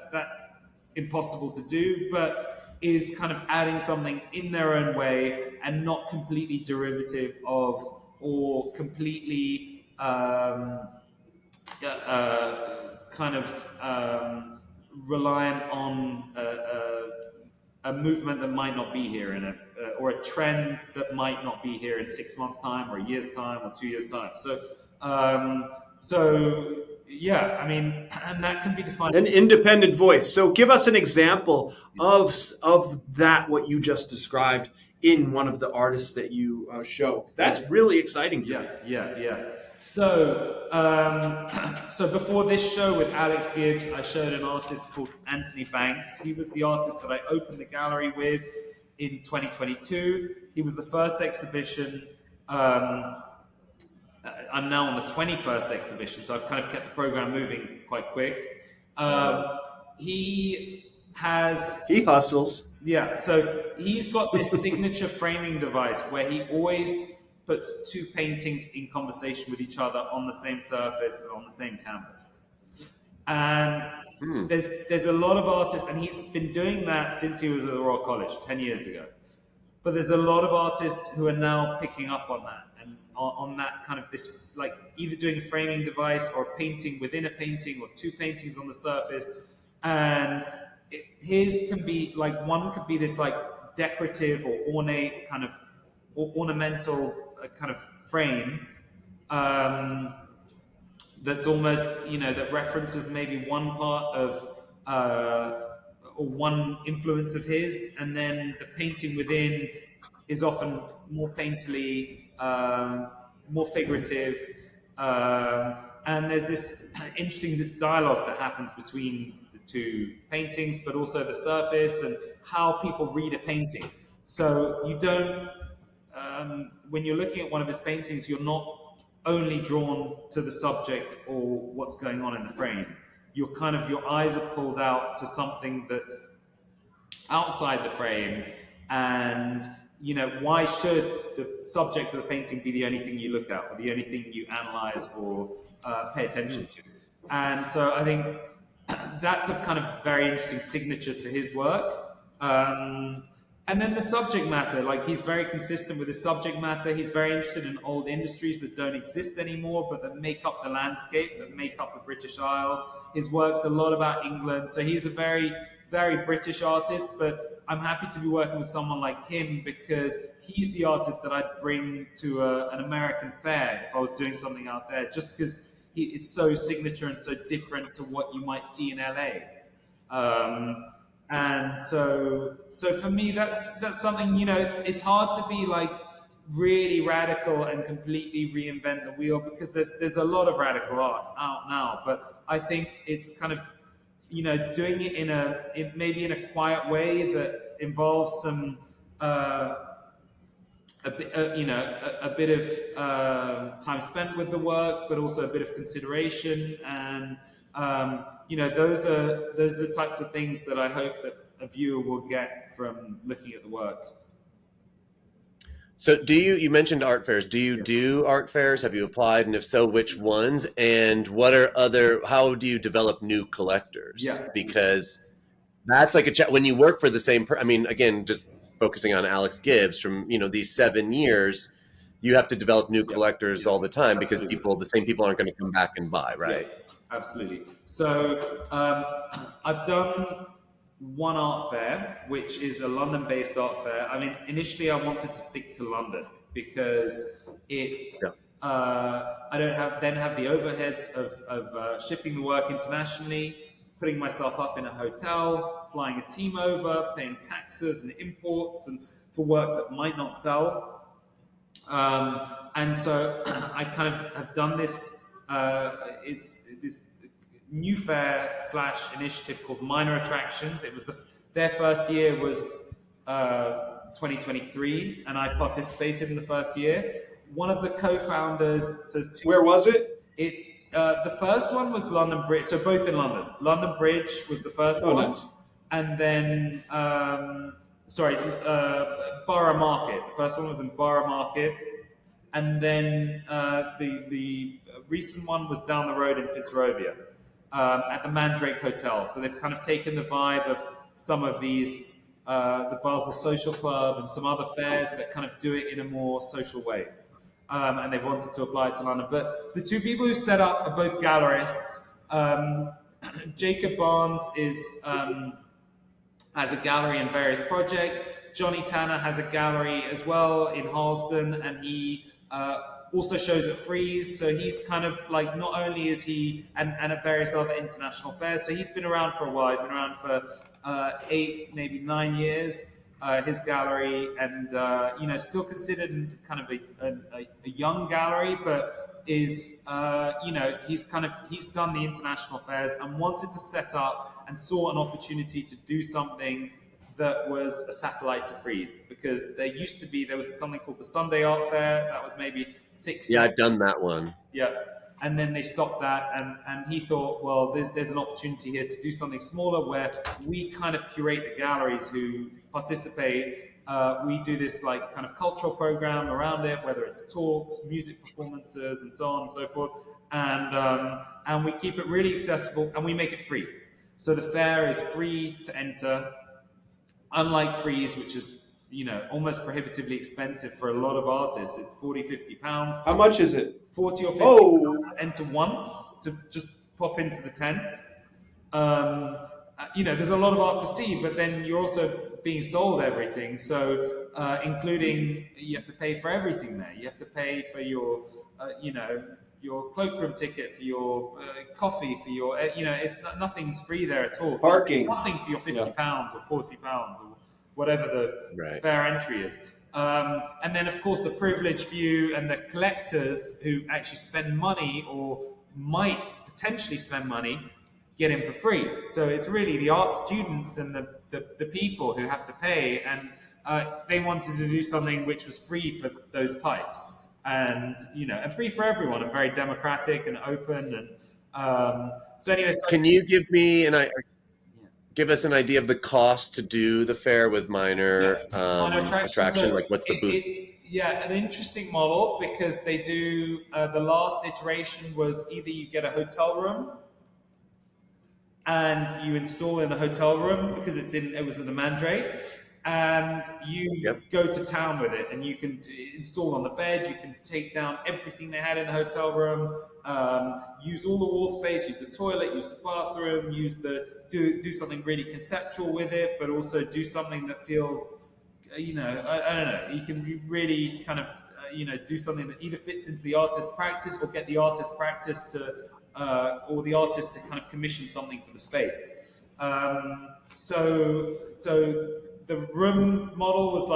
impossible to do, but is kind of adding something in their own way and not completely derivative of or completely reliant on a movement that might not be here or a trend that might not be here in 6 months' time or a year's time or 2 years' time. So yeah, I mean, and that can be defined an independent voice. So give us an example of that, what you just described in one of the artists that you show. That's really exciting to me. Yeah. So before this show with Alex Gibbs, I showed an artist called Anthony Banks. He was the artist that I opened the gallery with in 2022. He was the first exhibition. I'm now on the 21st exhibition, so I've kind of kept the program moving quite quick. He hustles. Yeah, so he's got this signature framing device where he always puts two paintings in conversation with each other on the same surface and on the same canvas. And there's a lot of artists, and he's been doing that since he was at the Royal College 10 years ago. But there's a lot of artists who are now picking up on that. And on that kind of this, like either doing a framing device or a painting within a painting or two paintings on the surface. And his can be like, one could be this like decorative or ornate kind of or ornamental kind of frame that's almost, that references maybe one part of or one influence of his, and then the painting within is often more painterly, more figurative, and there's this interesting dialogue that happens between the two paintings, but also the surface and how people read a painting. So you don't, when you're looking at one of his paintings, you're not only drawn to the subject or what's going on in the frame. Your eyes are pulled out to something that's outside the frame, and why should the subject of the painting be the only thing you look at or the only thing you analyze or pay attention to? And so I think that's a kind of very interesting signature to his work. And then the subject matter, like, he's very consistent with his subject matter. He's very interested in old industries that don't exist anymore, but that make up the landscape, that make up the British Isles. His work's a lot about England. So he's a very, very British artist, but I'm happy to be working with someone like him because he's the artist that I'd bring to an American fair if I was doing something out there, just because it's so signature and so different to what you might see in LA. And so for me, that's something, it's hard to be like really radical and completely reinvent the wheel, because there's a lot of radical art out now. But I think it's kind of, doing it maybe in a quiet way that involves some, a bit of time spent with the work, but also a bit of consideration. And those are the types of things that I hope that a viewer will get from looking at the work. So you mentioned art fairs. Do you do art fairs? Have you applied? And if so, which ones? And how do you develop new collectors? Yeah. Because that's like when you work for the same again, just focusing on Alex Gibbs from, these 7 years, you have to develop new collectors all the time, because the same people aren't going to come back and buy, right? Yeah, absolutely. So I've done one art fair, which is a London-based art fair. I mean, initially I wanted to stick to London because it's I don't have the overheads of shipping the work internationally, putting myself up in a hotel, flying a team over, paying taxes and imports and for work that might not sell. And so I kind of have done this. It's this new fair / initiative called Minor Attractions. It was their first year was 2023, and I participated in the first year. One of the co-founders says, Where was it? It's the first one was London Bridge, so both in London. London Bridge was the first one, nice. And then Borough Market. The first one was in Borough Market, and then the recent one was down the road in Fitzrovia at the Mandrake Hotel. So they've kind of taken the vibe of some of these, the Basel Social Club and some other fairs that kind of do it in a more social way. And they've wanted to apply it to London. But the two people who set up are both gallerists. Jacob Barnes has a gallery in various projects. Johnny Tanner has a gallery as well in Harlesden, and he also shows at Frieze. So he's kind of like, not only is he, and at various other international fairs, so he's been around for a while. He's been around for 8, maybe 9 years. His gallery, and still considered kind of a young gallery, but is he's done the international fairs and wanted to set up and saw an opportunity to do something that was a satellite to Frieze, because there was something called the Sunday Art Fair that was maybe 6. Yeah, I've done that one. Yeah. And then they stopped that, and he thought, well, there's an opportunity here to do something smaller where we kind of curate the galleries who participate. We do this like kind of cultural program around it, whether it's talks, music performances, and so on and so forth. And we keep it really accessible, and we make it free. So the fair is free to enter, unlike Frieze, which is almost prohibitively expensive for a lot of artists. It's 40, 50 pounds. How much is it? 40 or 50 pounds to enter once, to just pop into the tent. There's a lot of art to see, but then you're also being sold everything. So, including, you have to pay for everything there. You have to pay for your, your cloakroom ticket, for your coffee, for your nothing's free there at all. Parking. Nothing for your £50 or £40 or whatever the Right. fair entry is. And then, of course, the privileged few and the collectors who actually spend money or might potentially spend money get in for free. So it's really the art students and the people who have to pay, and they wanted to do something which was free for those types, and and free for everyone, and very democratic and open. And so anyway, Can you give us an idea of the cost to do the fair with minor attraction? So like, what's the boost? It's an interesting model, because they do the last iteration was either you get a hotel room and you install in the hotel room, because it was in the Mandrake, and you go to town with it, and you can install on the bed, you can take down everything they had in the hotel room, use all the wall space, use the toilet, use the bathroom, do something really conceptual with it, but also do something that feels, I don't know, you can really kind of, do something that either fits into the artist's practice, or get the artist's practice to, or the artist to kind of commission something for the space. So the room model was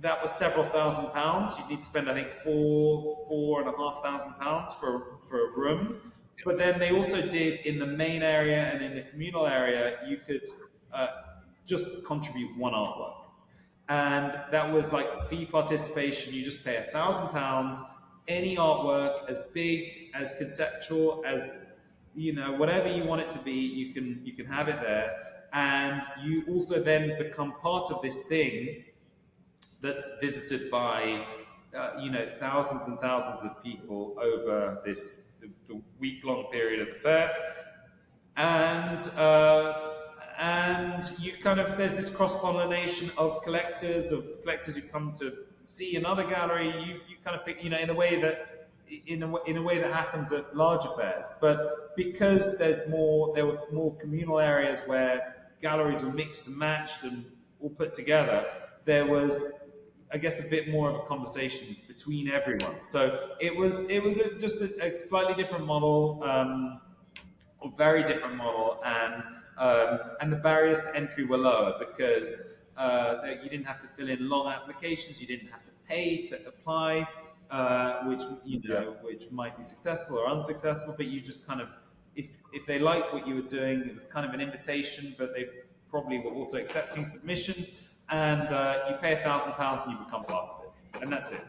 that was several £1,000s. You'd need to spend, I think, £4,500 for a room. But then they also did, in the main area and in the communal area, you could just contribute one artwork. And that was like fee participation. You just pay £1,000. Any artwork, as big, as conceptual, as whatever you want it to be, you can have it there. And you also then become part of this thing that's visited by thousands and thousands of people over the week-long period of the fair. And you there's this cross-pollination of collectors who come to see another gallery. You kind of pick, in a way that happens at larger fairs. But because there were more communal areas where galleries were mixed and matched and all put together, there was, I guess, a bit more of a conversation between everyone. So it was just a slightly different model, or very different model, and the barriers to entry were lower, because you didn't have to fill in long applications, you didn't have to pay to apply, which might be successful or unsuccessful, but you just kind of, if they liked what you were doing, it was kind of an invitation, but they probably were also accepting submissions, and you pay £1,000 and you become part of it, and that's it.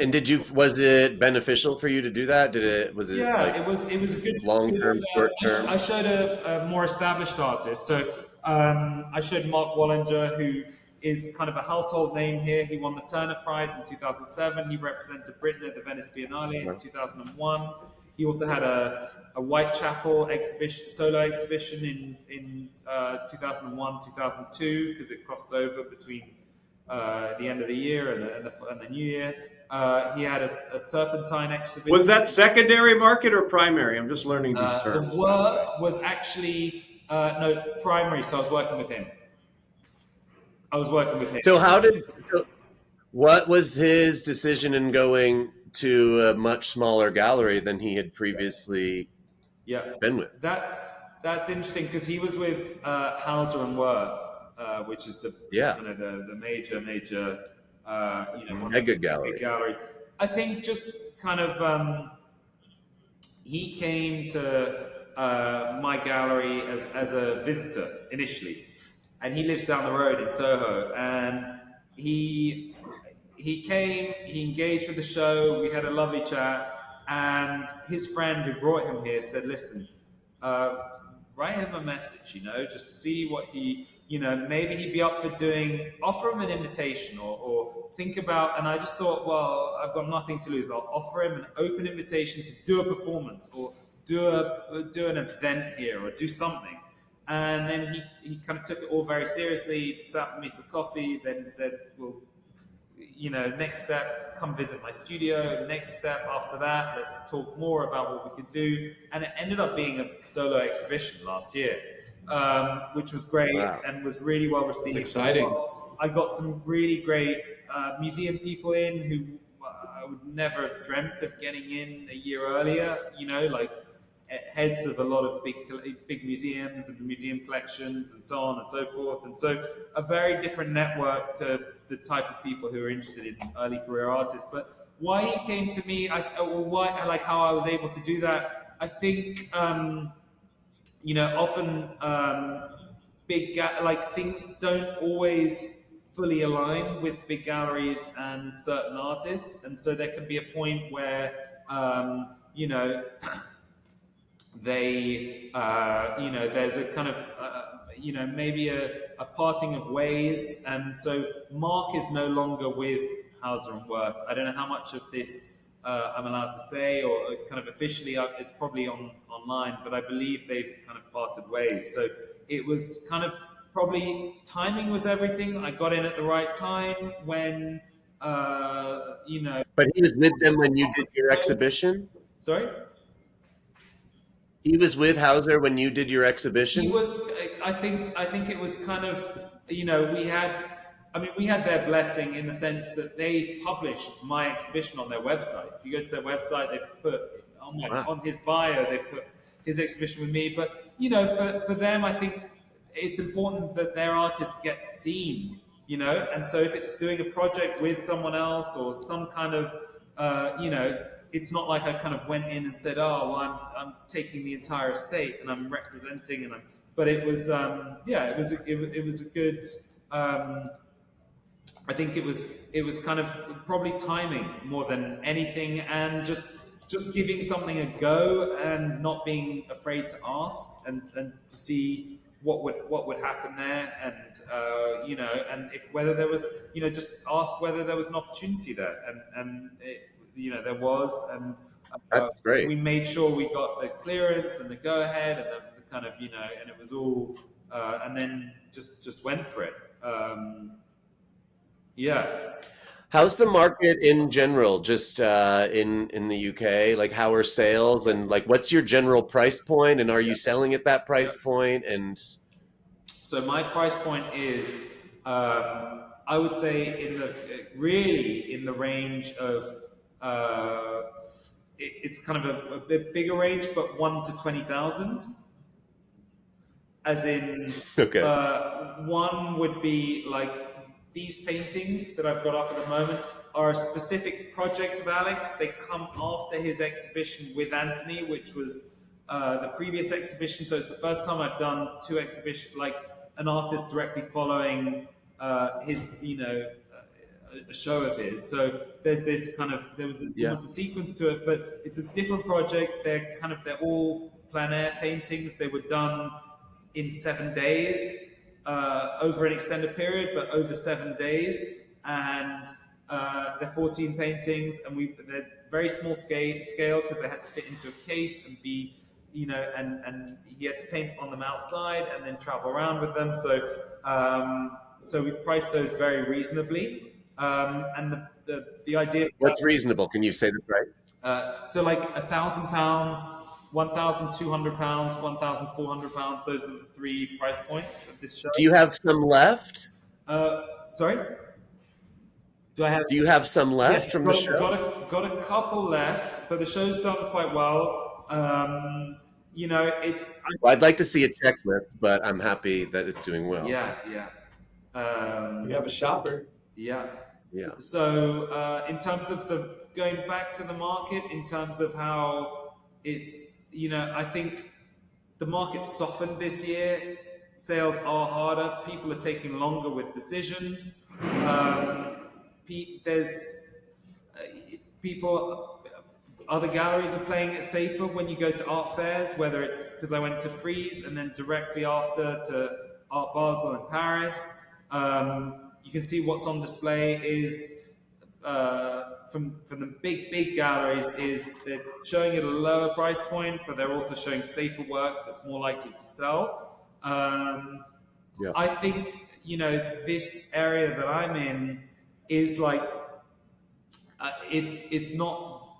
And was it beneficial for you to do that? It was a good long-term, short-term? I showed a more established artist. So I showed Mark Wallinger, who is kind of a household name here. He won the Turner Prize in 2007. He represented Britain at the Venice Biennale in 2001. He also had a Whitechapel solo exhibition in 2001, 2002, because it crossed over between the end of the year and the new year. He had a Serpentine exhibition. Was that secondary market or primary? I'm just learning these terms. The work was actually primary, so I was working with him. So what was his decision in going to a much smaller gallery than he had previously been with? That's interesting, because he was with Hauser and Wirth, which is the major mega galleries. I think just kind of he came to my gallery as a visitor initially, and he lives down the road in Soho, and he came, he engaged with the show, we had a lovely chat, and his friend who brought him here said, listen, write him a message, just see what he, maybe he'd be up for offer him an invitation or think about, and I just thought, well, I've got nothing to lose. I'll offer him an open invitation to do a performance or do an event here or do something. And then he kind of took it all very seriously, sat with me for coffee, then said, well, next step, come visit my studio. Next step after that, let's talk more about what we could do. And it ended up being a solo exhibition last year, which was great and was really well received. It's exciting. I got some really great museum people in who I would never have dreamt of getting in a year earlier. Like heads of a lot of big museums and museum collections and so on and so forth. And so a very different network to the type of people who are interested in early career artists. But why he came to me, or why, like how I was able to do that, I think, often like things don't always fully align with big galleries and certain artists. And so there can be a point where, there's a kind of, maybe a parting of ways. And so Mark is no longer with Hauser and Wirth. I don't know how much of this I'm allowed to say, or kind of officially, it's probably online, but I believe they've kind of parted ways. So it was kind of probably timing was everything. I got in at the right time when, But he was with them when you did your exhibition? Sorry? He was with Hauser when you did your exhibition? He was. I think it was kind of. We had. We had their blessing in the sense that they published my exhibition on their website. If you go to their website, they put on his bio, they put his exhibition with me. But for them, I think it's important that their artist gets seen. And so if it's doing a project with someone else or some kind of, it's not like I kind of went in and said, "Oh, well, I'm taking the entire estate and I'm representing," but it was, it was a good. I think it was kind of probably timing more than anything, and just giving something a go and not being afraid to ask and to see what would happen there, and and if whether there was, just ask whether there was an opportunity there, and there was, and That's great. we made sure we got the clearance and the go ahead and the kind of, and it was all, and then just went for it. Yeah. How's the market in general, just in the UK? Like, how are sales, and like, what's your general price point, and are you selling at that price point? And so my price point is, I would say, in the range of, it's kind of a bit bigger range, but 1 to 20,000. As in, okay, one would be like, these paintings that I've got up at the moment are a specific project of Alex. They come after his exhibition with Anthony, which was the previous exhibition. So it's the first time I've done two exhibitions, like an artist directly following his, a show of his. So there's this kind of, there was a sequence to it, but it's a different project. They're all plein air paintings. They were done in 7 days. Over an extended period, but over 7 days, and they're 14 paintings, and they're very small scale because they had to fit into a case and be, and he had to paint on them outside and then travel around with them. So we priced those very reasonably, and the idea. What's reasonable? Can you say the price? So like £1,000. £1,200, £1,400. Those are the 3 price points of this show. Do you have some left? Sorry? Do you have some left yes, from the show? Got a couple left, but the show's done quite well. It's. Well, I'd like to see a checklist, but I'm happy that it's doing well. Yeah. You have a shopper. Yeah. Yeah. So in terms of going back to the market, in terms of how it's. I think the market's softened this year. Sales are harder. People are taking longer with decisions. There's other galleries are playing it safer when you go to art fairs, whether it's because I went to Frieze and then directly after to Art Basel in Paris. You can see what's on display is from the big galleries is they're showing it at a lower price point, but they're also showing safer work that's more likely to sell. I think this area that I'm in is like it's not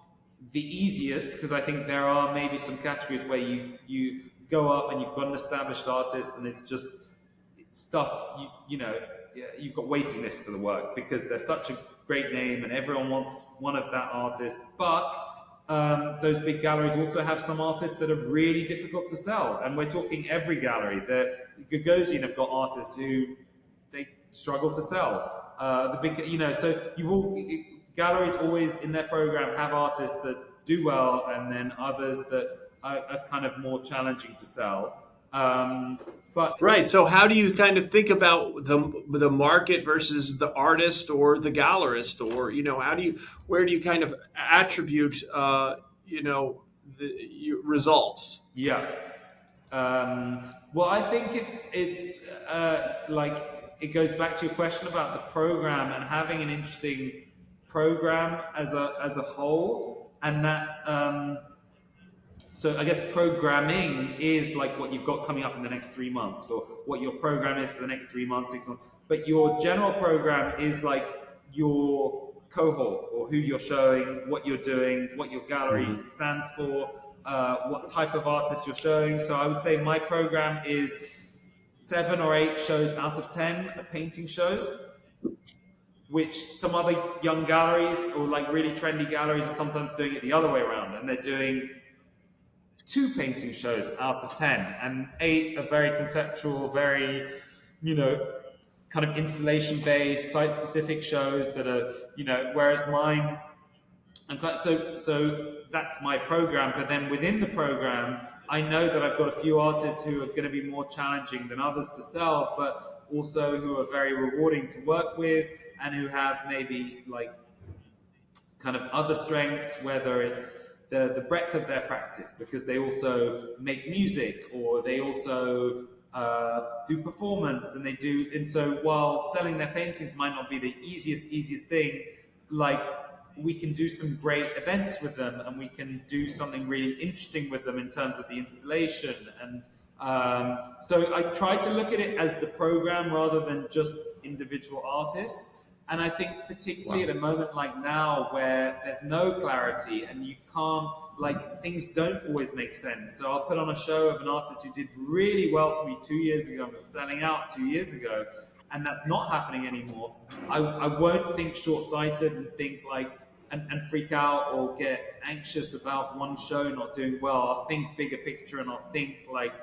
the easiest, because I think there are maybe some categories where you go up and you've got an established artist and it's just stuff you've got waiting lists for the work because they're such a great name and everyone wants one of that artist. But those big galleries also have some artists that are really difficult to sell, and we're talking every gallery. The Gagosian have got artists who they struggle to sell. The big, so galleries always in their program have artists that do well, and then others that are kind of more challenging to sell. But Right. So how do you kind of think about the market versus the artist or the gallerist, or where do you kind of attribute the results? yeah. Well, I think it's like it goes back to your question about the program and having an interesting program as a whole, and that. So I guess programming is like what you've got coming up in the next 3 months, or what your program is for the next 3 months, 6 months. But your general program is like your cohort, or who you're showing, what you're doing, what your gallery stands for, what type of artist you're showing. So I would say my program is 7 or 8 shows out of 10 are painting shows, which some other young galleries or like really trendy galleries are sometimes doing it the other way around, and they're doing 2 painting shows out of 10, and 8 are very conceptual, very, kind of installation based, site specific shows that are, whereas mine, so that's my program. But then within the program, I know that I've got a few artists who are going to be more challenging than others to sell, but also who are very rewarding to work with, and who have maybe like kind of other strengths, whether it's the breadth of their practice, because they also make music, or they also do performance, and so while selling their paintings might not be the easiest thing, like we can do some great events with them, and we can do something really interesting with them in terms of the installation. And so I try to look at it as the program rather than just individual artists. And I think particularly at a moment like now where there's no clarity and you can't, like, things don't always make sense. So I'll put on a show of an artist who did really well for me 2 years ago and was selling out 2 years ago, and that's not happening anymore. I won't think short-sighted and think like, and freak out or get anxious about one show not doing well. I'll think bigger picture, and I'll think like,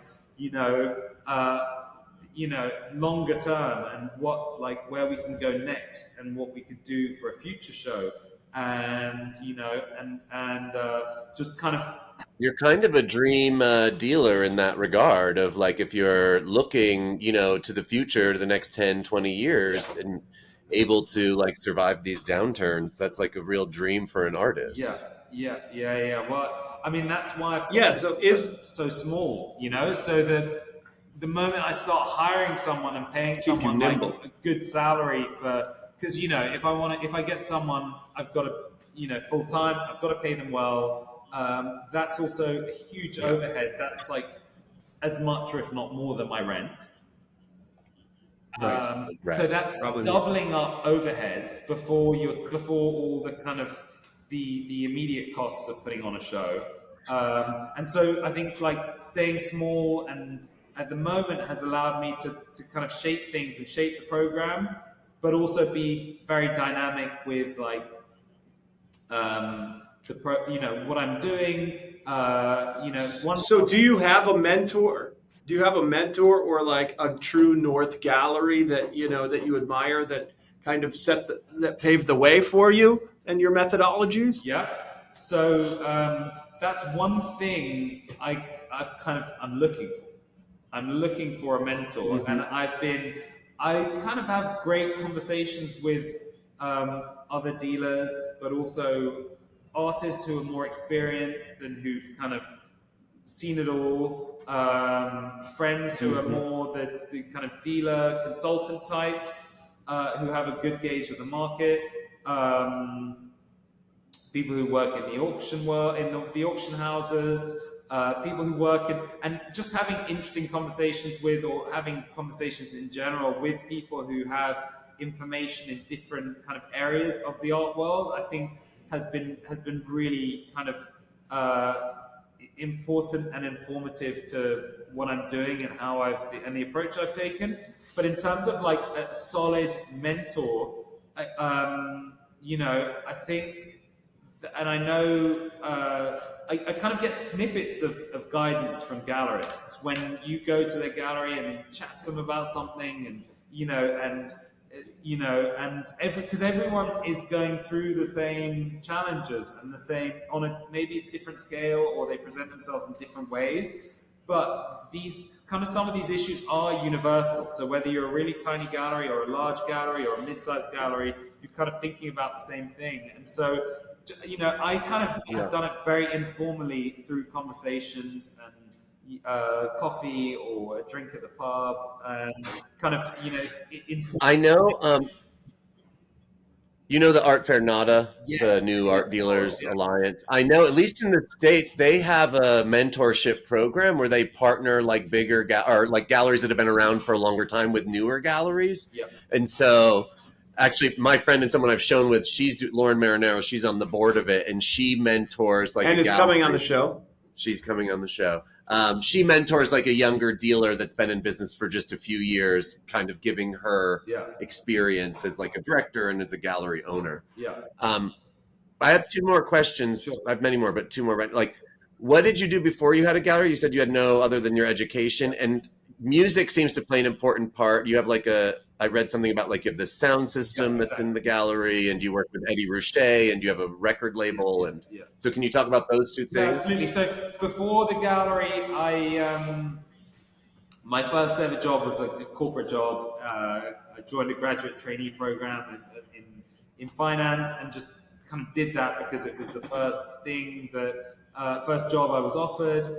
longer term, and where we can go next, and what we could do for a future show, and just kind of. You're kind of a dream dealer in that regard of like, if you're looking, to the future, to the next 10, 20 years, and able to like survive these downturns, that's like a real dream for an artist. Yeah. Well, I mean, that's why so small, so that the moment I start hiring someone and paying someone like a good salary because if I get someone, I've got to, full time, I've got to pay them well. That's also a huge overhead. That's like as much or if not more than my rent. Right. So that's probably doubling up overheads before all the kind of the immediate costs of putting on a show. And so I think like staying small and at the moment has allowed me to kind of shape things and shape the program, but also be very dynamic with like what I'm doing. So do you have a mentor? Do you have a mentor or like a true North gallery that that you admire, that kind of that paved the way for you and your methodologies? Yeah. So that's one thing I'm looking for. I'm looking for a mentor, and I kind of have great conversations with other dealers, but also artists who are more experienced and who've kind of seen it all, friends who are more the kind of dealer consultant types, who have a good gauge of the market, people who work in the auction world, in the auction houses, people who work in, and just having interesting conversations with, or having conversations in general with people who have information in different kind of areas of the art world, I think has been really kind of important and informative to what I'm doing and and the approach I've taken. But in terms of like a solid mentor, I think, and I know, I kind of get snippets of guidance from gallerists when you go to their gallery and you chat to them about something, and and because everyone is going through the same challenges and the same on a maybe a different scale, or they present themselves in different ways. But these kind of some of these issues are universal. So whether you're a really tiny gallery or a large gallery or a mid-sized gallery, you're kind of thinking about the same thing. And so, I kind of have done it very informally through conversations and coffee or a drink at the pub, and kind of, I know. You know the Art Fair Nada, yes, the new yeah, art dealers alliance. I know, at least in the States, they have a mentorship program where they partner like bigger or like galleries that have been around for a longer time with newer galleries. yeah, And so, actually, my friend and someone I've shown with, Lauren Marinero. She's on the board of it, and she mentors like and a it's gallery. coming on the show. She's coming on the show. She mentors like a younger dealer that's been in business for just a few years, kind of giving her yeah, experience as like a director and as a gallery owner. yeah. I have two more questions. Sure. I have many more, but two more. Like, what did you do before you had a gallery? You said you had no other than your education, and music seems to play an important part. You have like I read something about like you have this sound system that's in the gallery, and you work with Eddie Rouchet, and you have a record label. And so, can you talk about those two Yeah, things? absolutely. So before the gallery, my first ever job was a corporate job. I joined a graduate trainee program in finance, and just kind of did that because it was the first thing that first job I was offered.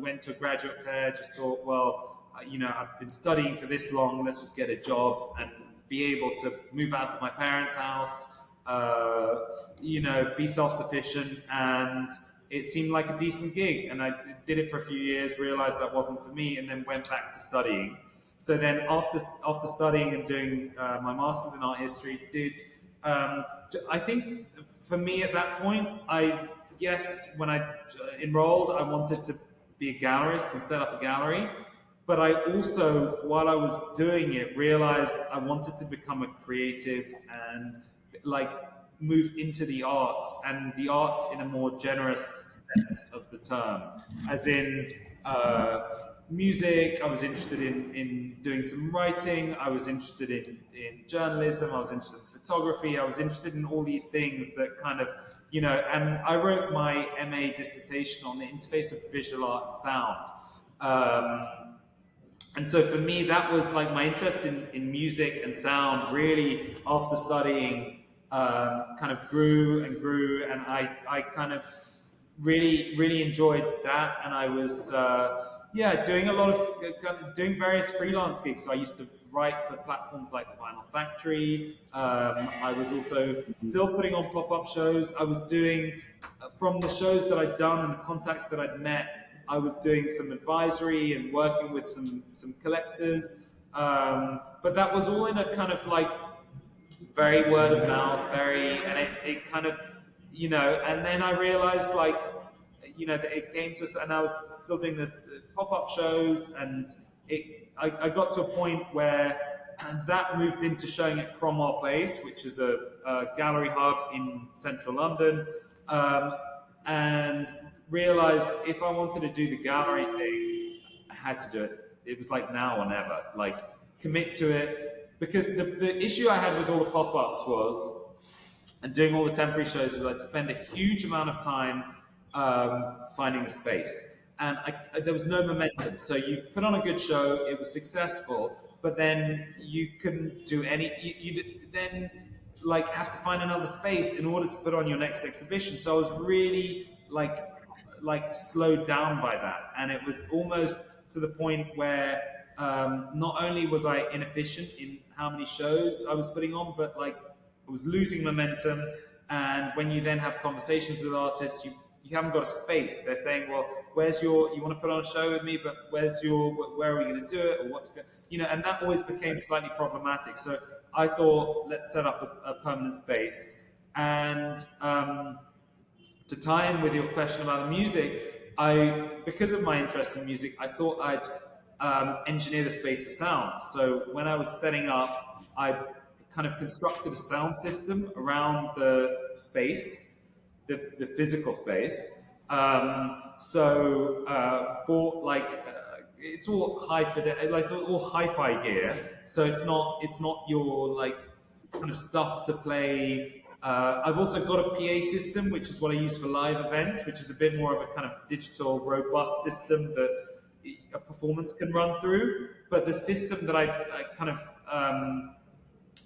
Went to a graduate fair. Just thought, well, I've been studying for this long. Let's just get a job and be able to move out of my parents' house. Be self-sufficient, and it seemed like a decent gig. And I did it for a few years, realized that wasn't for me, and then went back to studying. So then after studying and doing my master's in art history, I think for me at that point, when I enrolled, I wanted to be a gallerist and set up a gallery. But I also, while I was doing it, realized I wanted to become a creative and like move into the arts, and the arts in a more generous sense of the term, as in music. I was interested in doing some writing. I was interested in journalism. I was interested in photography. I was interested in all these things that kind of, and I wrote my MA dissertation on the interface of visual art and sound. And so for me, that was like my interest in music and sound really, after studying, kind of grew and grew, and I kind of really enjoyed that. And I was doing a lot of doing various freelance gigs. So I used to write for platforms like the Vinyl Factory. I was also still putting on pop-up shows. I was doing, from the shows that I'd done and the contacts that I'd met, I was doing some advisory and working with some collectors. But that was all in a kind of like very word of mouth, and it kind of, and then I realized like, that it came to, and I was still doing this pop-up shows, and I got to a point where, and that moved into showing at Cromwell Place, which is a gallery hub in central London, and realized if I wanted to do the gallery thing, I had to do it. It was like now or never, like commit to it. Because the issue I had with all the pop-ups was, and doing all the temporary shows, is I'd spend a huge amount of time finding a space. And there was no momentum. So you put on a good show, it was successful, but then you couldn't do any, you then like have to find another space in order to put on your next exhibition. So I was really like slowed down by that. And it was almost to the point where not only was I inefficient in how many shows I was putting on, but like I was losing momentum. And when you then have conversations with artists, you haven't got a space. They're saying, well, you want to put on a show with me, but where are we going to do it? Or and that always became slightly problematic. So I thought, let's set up a permanent space. And to tie in with your question about the music, because of my interest in music, I thought engineer the space for sound. So when I was setting up, I kind of constructed a sound system around the space, the physical space. Bought it's all it's all hi-fi gear. So it's not your like kind of stuff to play. I've also got a PA system, which is what I use for live events, which is a bit more of a kind of digital, robust system that a performance can run through. But the system that I kind of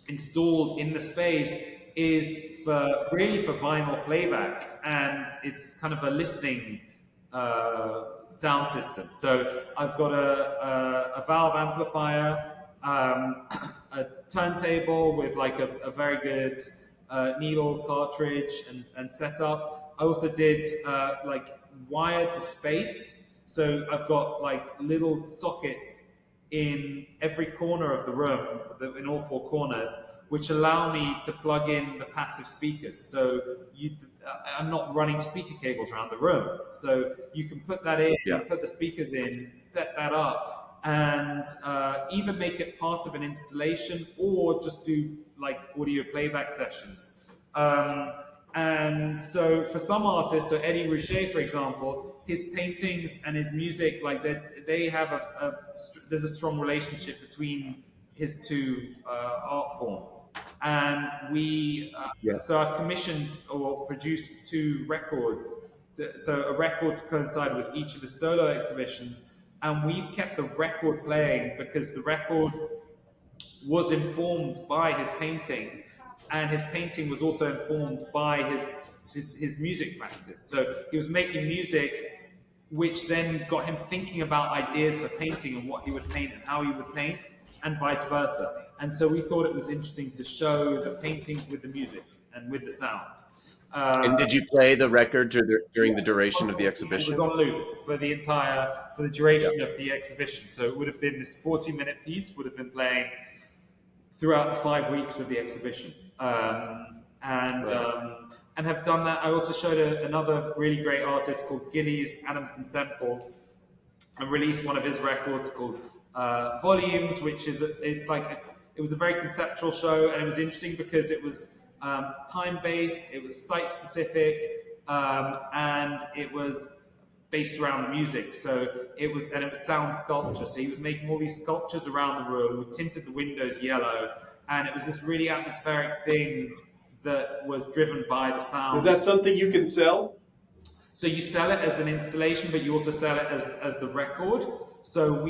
installed in the space is really for vinyl playback, and it's kind of a listening sound system. So I've got a valve amplifier, a turntable with like a very good needle cartridge and setup. I also did wired the space, so I've got like little sockets in every corner of the room, in all four corners, which allow me to plug in the passive speakers. So I'm not running speaker cables around the room. So you can put that in, put the speakers in, set that up, and either make it part of an installation or just do like audio playback sessions. And so for some artists, so Eddie Rouchet, for example, his paintings and his music, like they have there's a strong relationship between his two art forms. And so I've commissioned or produced two records, so a record to coincide with each of his solo exhibitions. And we've kept the record playing because the record was informed by his painting, and his painting was also informed by his music practice. So he was making music which then got him thinking about ideas for painting and what he would paint and how he would paint, and vice versa. And so we thought it was interesting to show the paintings with the music and with the sound. And did you play the record during the duration of the exhibition? It was on loop for the duration of the exhibition. So it would have been this 40-minute piece would have been playing throughout the 5 weeks of the exhibition. And have done that. I also showed another really great artist called Gillies Adamson Semple, and released one of his records called Volumes, which is it was a very conceptual show, and it was interesting because it was time-based, it was site-specific, and it was based around the music. So it was sound sculpture. So he was making all these sculptures around the room. We tinted the windows yellow, and it was this really atmospheric thing that was driven by the sound. Is that something you can sell? So you sell it as an installation, but you also sell it as the record. So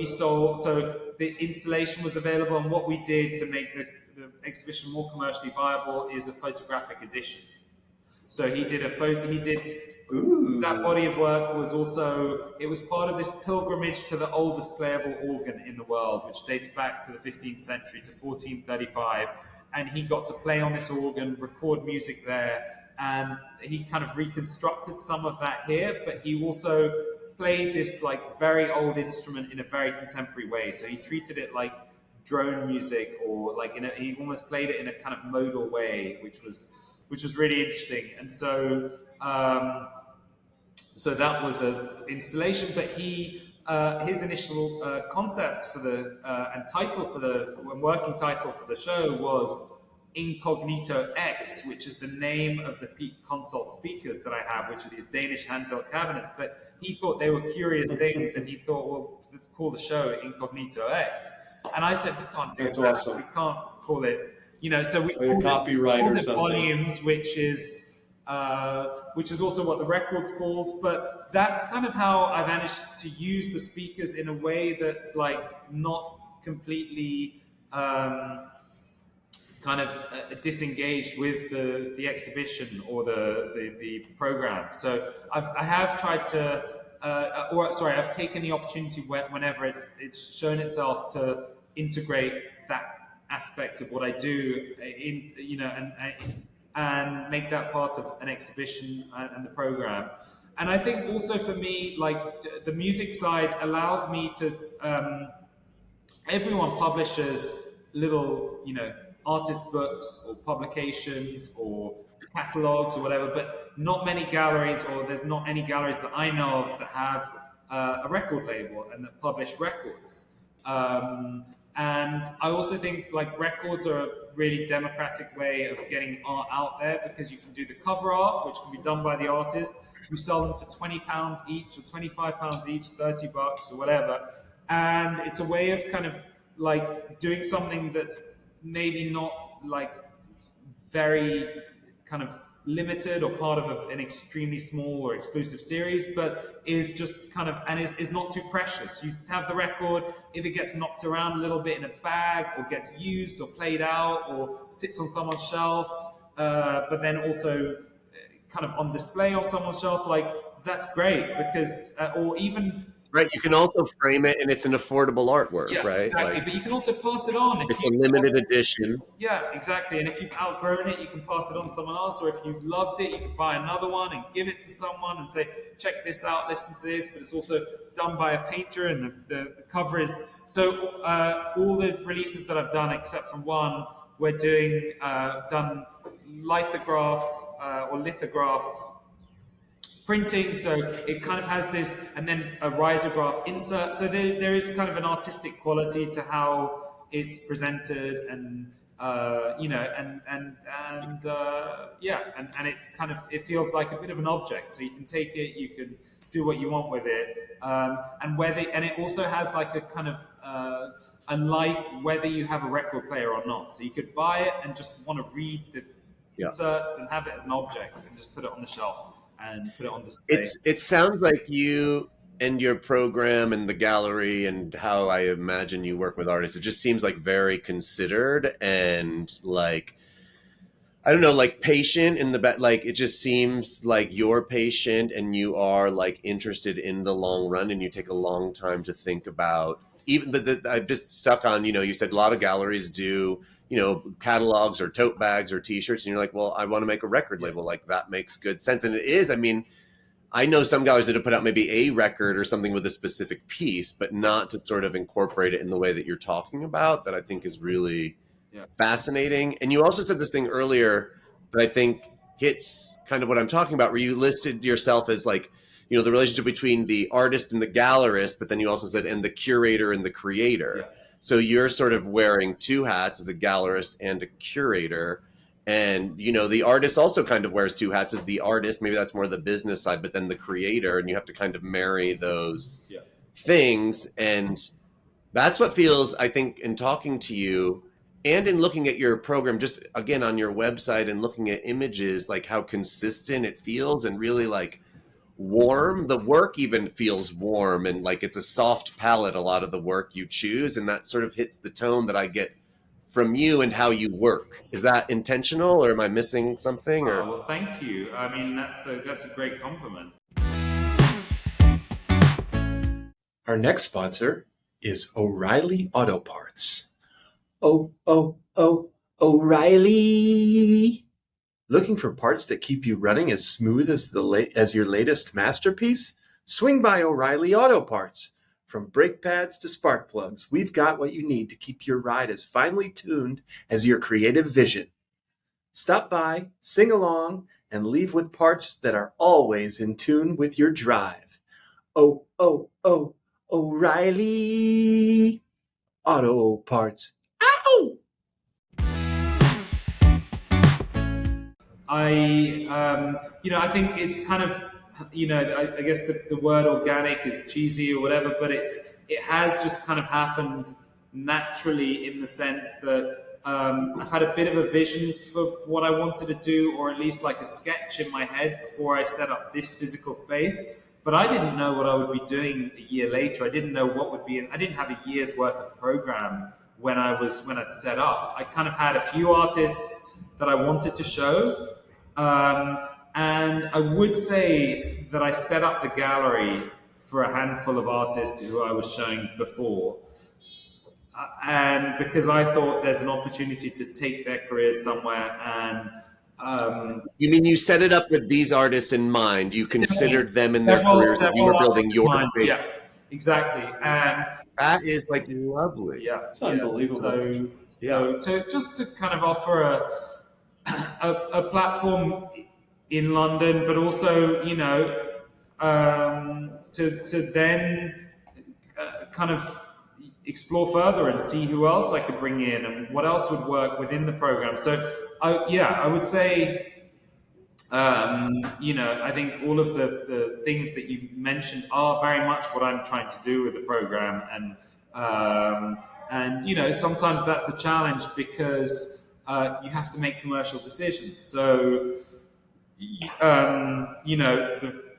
the installation was available, and what we did to make the exhibition more commercially viable is a photographic edition. So he did that body of work was also, it was part of this pilgrimage to the oldest playable organ in the world, which dates back to the 15th century, to 1435. And he got to play on this organ, record music there, and he kind of reconstructed some of that here, but he also played this like very old instrument in a very contemporary way. So he treated it like drone music, or like he almost played it in a kind of modal way, which was really interesting. And so so that was an installation, but his initial concept for and working title for the show was Incognito X, which is the name of the Peak Consult speakers that I have, which are these Danish hand-built cabinets. But he thought they were curious things, and he thought, well, let's call the show Incognito X. And I said, we can't do that. Awesome. We can't call it, so we called copyright or something. Volumes, which is also what the record's called. But that's kind of how I managed to use the speakers in a way that's like not completely kind of disengaged with the exhibition or the program. So I have tried to, I've taken the opportunity whenever it's shown itself to integrate that aspect of what I do and make that part of an exhibition and the program. And I think also for me, like the music side allows me to, everyone publishes little, artist books or publications or catalogs or whatever, but not many galleries, or there's not any galleries that I know of that have a record label and that publish records. And I also think like records are a really democratic way of getting art out there, because you can do the cover art, which can be done by the artist. You sell them for £20 each, or £25 each, $30 or whatever. And it's a way of kind of like doing something that's maybe not like very kind of limited or part of an extremely small or exclusive series, but is just kind of, and is not too precious. You have the record, if it gets knocked around a little bit in a bag, or gets used or played out, or sits on someone's shelf, but then also kind of on display on someone's shelf, like that's great, because, or even Right. You can also frame it, and it's an affordable artwork, yeah, right? exactly. Like, But you can also pass it on. it's a limited edition. Yeah, exactly. And if you've outgrown it, you can pass it on to someone else. Or if you loved it, you can buy another one and give it to someone and say, check this out, listen to this. But it's also done by a painter, and the cover is... So all the releases that I've done, except for one, we're doing done lithograph or lithograph printing, so it kind of has this, and then a risograph insert. So there is kind of an artistic quality to how it's presented, and yeah, and it kind of, it feels like a bit of an object. So you can take it, you can do what you want with it, and it also has like a kind of a life, whether you have a record player or not. So you could buy it and just want to read the inserts and have it as an object and just put it on the shelf and put it on display. It sounds like you and your program and the gallery and how I imagine you work with artists, it just seems like very considered and like, I don't know, like patient in the back. Like it just seems like you're patient and you are like interested in the long run, and you take a long time to think about. Even I've just stuck on, you said a lot of galleries do, catalogs or tote bags or T-shirts, and you're like, well, I want to make a record label. Like that makes good sense, and it is. I mean, I know some galleries that have put out maybe a record or something with a specific piece, but not to sort of incorporate it in the way that you're talking about. That I think is really fascinating. And you also said this thing earlier that I think hits kind of what I'm talking about, where you listed yourself as like, the relationship between the artist and the gallerist, but then you also said, and the curator and the creator. Yeah. So you're sort of wearing two hats as a gallerist and a curator. And, the artist also kind of wears two hats as the artist. Maybe that's more the business side, but then the creator, and you have to kind of marry those things. And that's what feels, I think, in talking to you and in looking at your program, just again on your website and looking at images, like how consistent it feels and really like warm. The work even feels warm, and like it's a soft palette, a lot of the work you choose, and that sort of hits the tone that I get from you and how you work. Is that intentional, or am I missing something? Or well, thank you. I mean, that's a great compliment. Our next sponsor is O'Reilly Auto Parts. O'Reilly. Looking for parts that keep you running as smooth as your latest masterpiece? Swing by O'Reilly Auto Parts. From brake pads to spark plugs, we've got what you need to keep your ride as finely tuned as your creative vision. Stop by, sing along, and leave with parts that are always in tune with your drive. O'Reilly Auto Parts. Ow! I think it's kind of, I guess the word organic is cheesy or whatever, but it has just kind of happened naturally, in the sense that I've had a bit of a vision for what I wanted to do, or at least like a sketch in my head before I set up this physical space. But I didn't know what I would be doing a year later. I didn't know what would be. I didn't have a year's worth of program when I'd set up. I kind of had a few artists that I wanted to show. And I would say that I set up the gallery for a handful of artists who I was showing before. And because I thought there's an opportunity to take their careers somewhere. And you mean you set it up with these artists in mind? You considered them in their careers, and you were building your space. Yeah, exactly. And that is like lovely. Yeah, it's unbelievable. So just to kind of offer a platform in London, but also, to then kind of explore further and see who else I could bring in and what else would work within the program. So, I would say, I think all of the things that you mentioned are very much what I'm trying to do with the program, and sometimes that's a challenge because you have to make commercial decisions. So,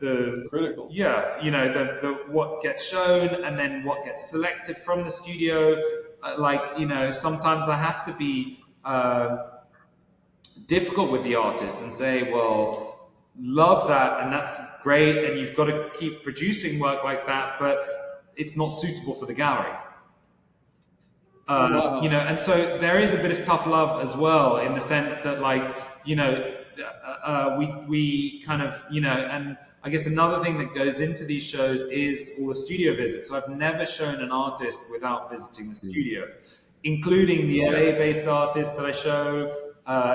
the Critical. yeah, the what gets shown and then what gets selected from the studio. Sometimes I have to be difficult with the artist and say, well, love that and that's great, and you've got to keep producing work like that, but it's not suitable for the gallery. Wow. And so there is a bit of tough love as well, in the sense that, we kind of, and I guess another thing that goes into these shows is all the studio visits. So I've never shown an artist without visiting the studio, including the LA-based artists that I show,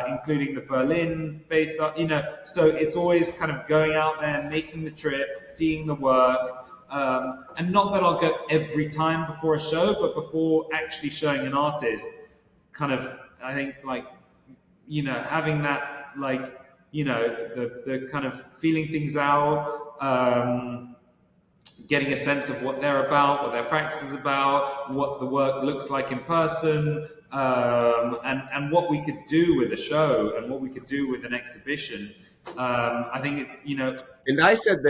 including the Berlin-based art. So it's always kind of going out there, making the trip, seeing the work. And not that I'll go every time before a show, but before actually showing an artist, kind of, I think, having that, the kind of feeling things out, getting a sense of what they're about, what their practice is about, what the work looks like in person, and what we could do with a show and what we could do with an exhibition. I think it's, And I've said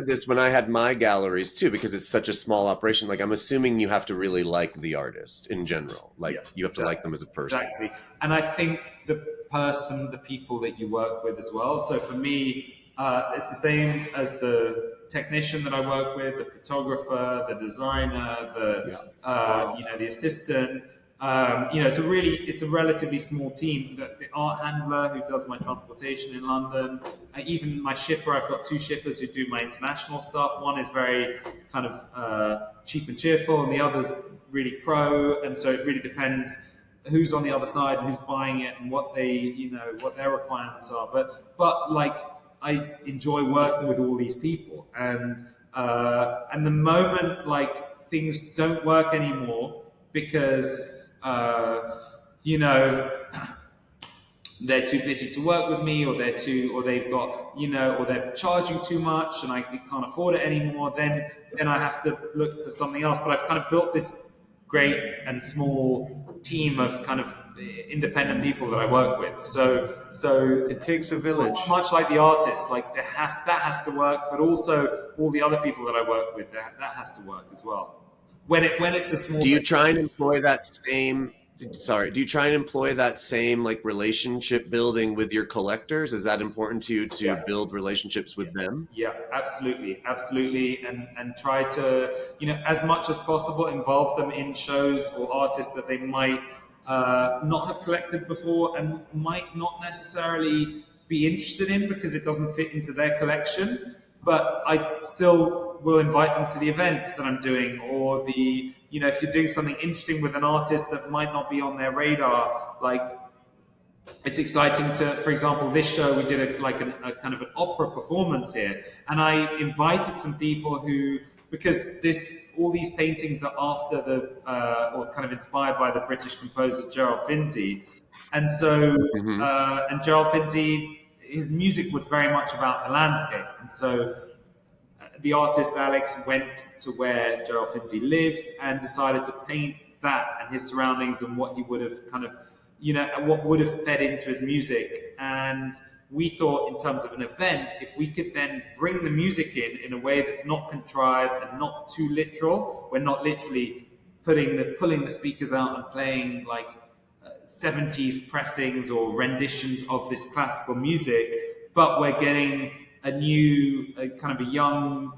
this when I had my galleries too, because it's such a small operation. Like, I'm assuming you have to really like the artist in general. You have to like them as a person. Exactly. And I think the people that you work with as well. So for me, it's the same as the technician that I work with, the photographer, the designer, the assistant. It's a relatively small team. The art handler who does my transportation in London, even my shipper. I've got two shippers who do my international stuff. One is very kind of cheap and cheerful, and the other's really pro. And so it really depends who's on the other side and who's buying it and what what their requirements are. But I enjoy working with all these people, and the moment things don't work anymore because they're too busy to work with me, or they've got, or they're charging too much and I can't afford it anymore, then I have to look for something else. But I've kind of built this great and small team of kind of independent people that I work with. So It takes a village. much like the artist, that has to work, but also all the other people that I work with, that has to work as well. When it's a small. Do you try and employ that same? Sorry. Do you try and employ that same relationship building with your collectors? Is that important to you to build relationships with them? Yeah, absolutely, and try to, as much as possible, involve them in shows or artists that they might not have collected before and might not necessarily be interested in because it doesn't fit into their collection. But I still will invite them to the events that I'm doing, or if you're doing something interesting with an artist that might not be on their radar, it's exciting to, for example, this show we did a kind of an opera performance here, and I invited some people who, because all these paintings are after or kind of inspired by the British composer Gerald Finzi, and so and Gerald Finzi, his music was very much about the landscape, and so the artist Alex went to where Gerald Finzi lived and decided to paint that and his surroundings and what he would have kind of, what would have fed into his music. And we thought, in terms of an event, if we could then bring the music in a way that's not contrived and not too literal, we're not literally pulling the speakers out and playing 70s pressings or renditions of this classical music, but we're getting a young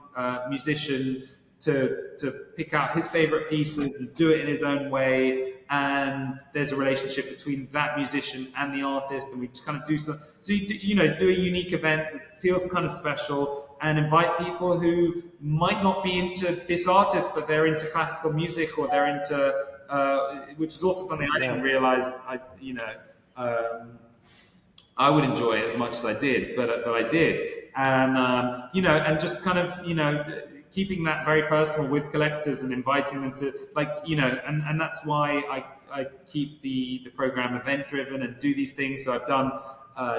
musician to pick out his favorite pieces and do it in his own way, and there's a relationship between that musician and the artist, and we kind of do do a unique event that feels kind of special, and invite people who might not be into this artist, but they're into classical music, or they're into which is also something I didn't realize I would enjoy as much as I did, but I did, and and just kind of keeping that very personal with collectors and inviting them to, like, and that's why I keep the program event driven and do these things. So I've done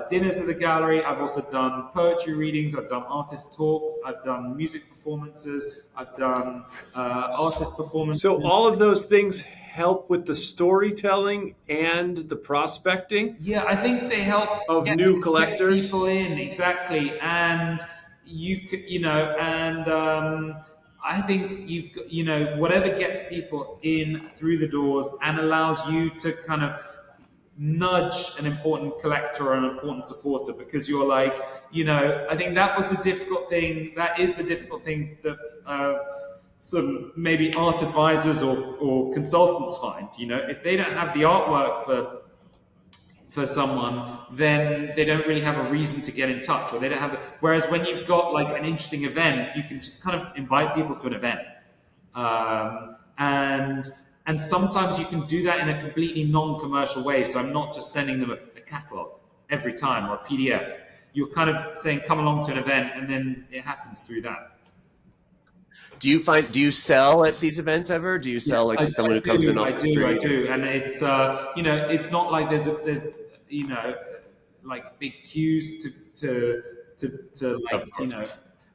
dinners at the gallery. I've also done poetry readings. I've done artist talks. I've done music performances. I've done artist performances. So all of those things help with the storytelling and the prospecting. Yeah, I think they help of new collectors. Get people in, exactly, and I think whatever gets people in through the doors and allows you to kind of nudge an important collector or an important supporter, because you're like, I think that was the difficult thing. That is the difficult thing that some maybe art advisors or consultants find. If they don't have the artwork for someone, then they don't really have a reason to get in touch, or they don't have whereas when you've got like an interesting event, you can just kind of invite people to an event. And sometimes you can do that in a completely non-commercial way. So I'm not just sending them a catalog every time or a PDF. You're kind of saying, come along to an event, and then it happens through that. Do you sell at these events ever? Do you sell to someone who comes in off the street? I do. And it's, it's not like there's like big queues to like,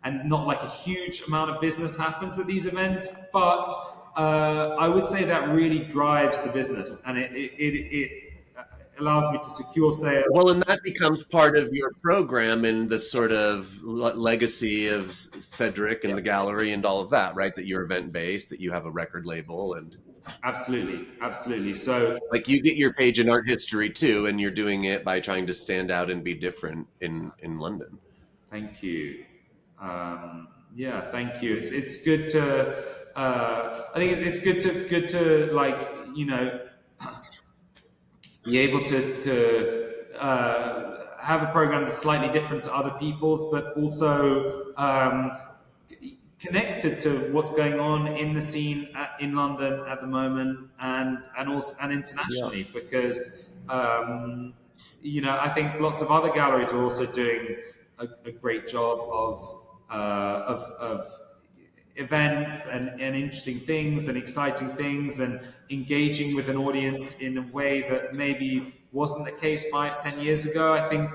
and not like a huge amount of business happens at these events, but I would say that really drives the business, and it allows me to secure sales. Well, and that becomes part of your program and the sort of legacy of Cedric and the gallery and all of that, right? That you're event-based, that you have a record label, and Absolutely. So, like, you get your page in art history too, and you're doing it by trying to stand out and be different in London. Thank you. Thank you. It's good to. I think it's good to like be able to have a program that's slightly different to other people's, but also connected to what's going on in the scene in London at the moment, and internationally, because I think lots of other galleries are also doing a great job of events and interesting things and exciting things and engaging with an audience in a way that maybe wasn't the case 5-10 years ago. I think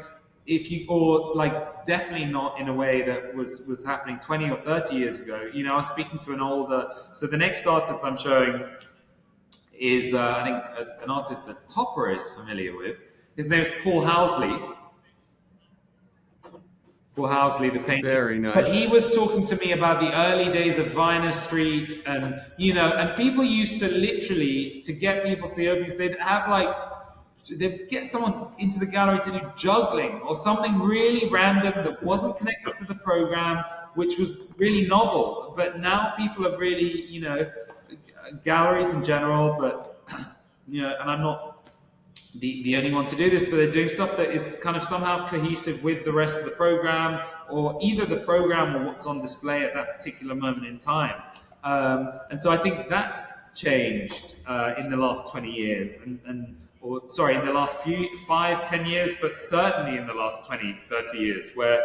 definitely not in a way that was happening 20 or 30 years ago. I was speaking to so the next artist I'm showing is I think an artist that Topper is familiar with. His name is Paul Housley. Paul Housley, the painter. Very nice. But he was talking to me about the early days of Viner Street, and and people used to literally, to get people to the openings, they'd get someone into the gallery to do juggling or something really random that wasn't connected to the program, which was really novel. But now people are really, galleries in general, but and I'm not the only one to do this, but they're doing stuff that is kind of somehow cohesive with the rest of the program, or either the program or what's on display at that particular moment in time. And so I think that's changed in the last 20 years, in the last 5-10 years, but certainly in the last 20-30 years, where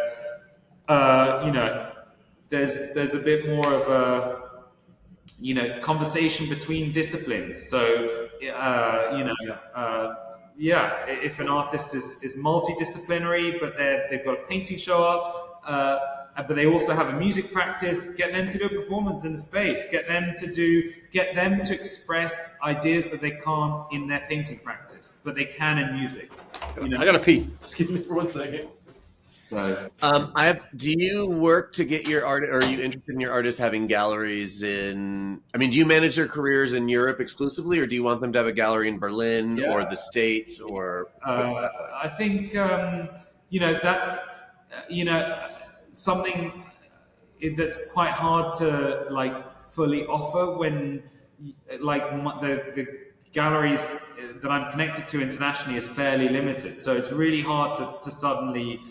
there's a bit more of a conversation between disciplines. So if an artist is multidisciplinary, but they've got a painting show up, but they also have a music practice, get them to do a performance in the space, get them to express ideas that they can't in their painting practice, but they can in music. I gotta pee. Excuse me for 1 second. So, do you work to get your art, or are you interested in your artists having galleries do you manage their careers in Europe exclusively, or do you want them to have a gallery in Berlin or the States, or what's that like? I think, that's, something that's quite hard to fully offer when the galleries that I'm connected to internationally is fairly limited. So it's really hard to suddenly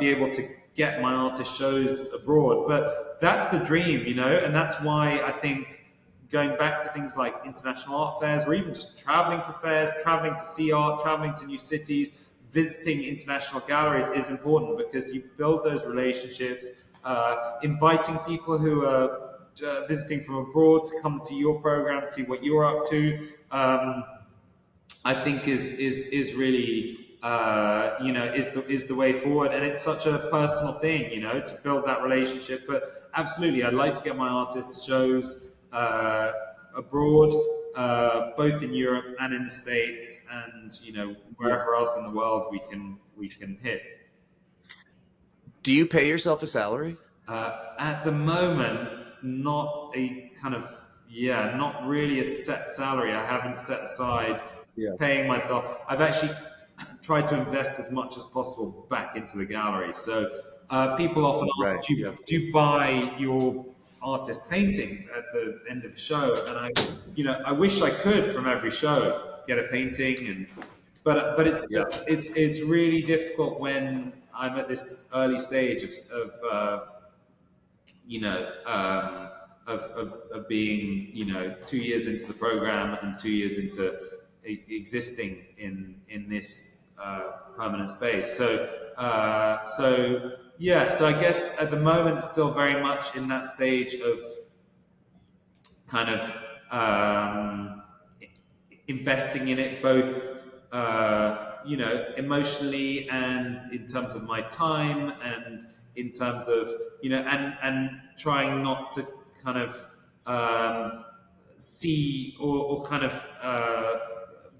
be able to get my artist shows abroad. But that's the dream, and that's why I think going back to things like international art fairs, or even just traveling for fairs, traveling to see art, traveling to new cities, visiting international galleries is important, because you build those relationships, inviting people who are visiting from abroad to come and see your program, see what you're up to. I think is really is the way forward, and it's such a personal thing, to build that relationship. But absolutely, I'd like to get my artists shows abroad, both in Europe and in the States, and wherever else in the world we can hit. Do you pay yourself a salary? At the moment, not a kind of not really a set salary. I haven't set aside paying myself. I've actually tried to invest as much as possible back into the gallery. So people often ask, do you buy your artist paintings at the end of the show? And I wish I could from every show get a painting, but it's really difficult when I'm at this early stage of being 2 years into the program and 2 years into existing in this permanent space. So I guess at the moment still very much in that stage of kind of investing in it, both emotionally and in terms of my time, and in terms of and trying not to kind of see or kind of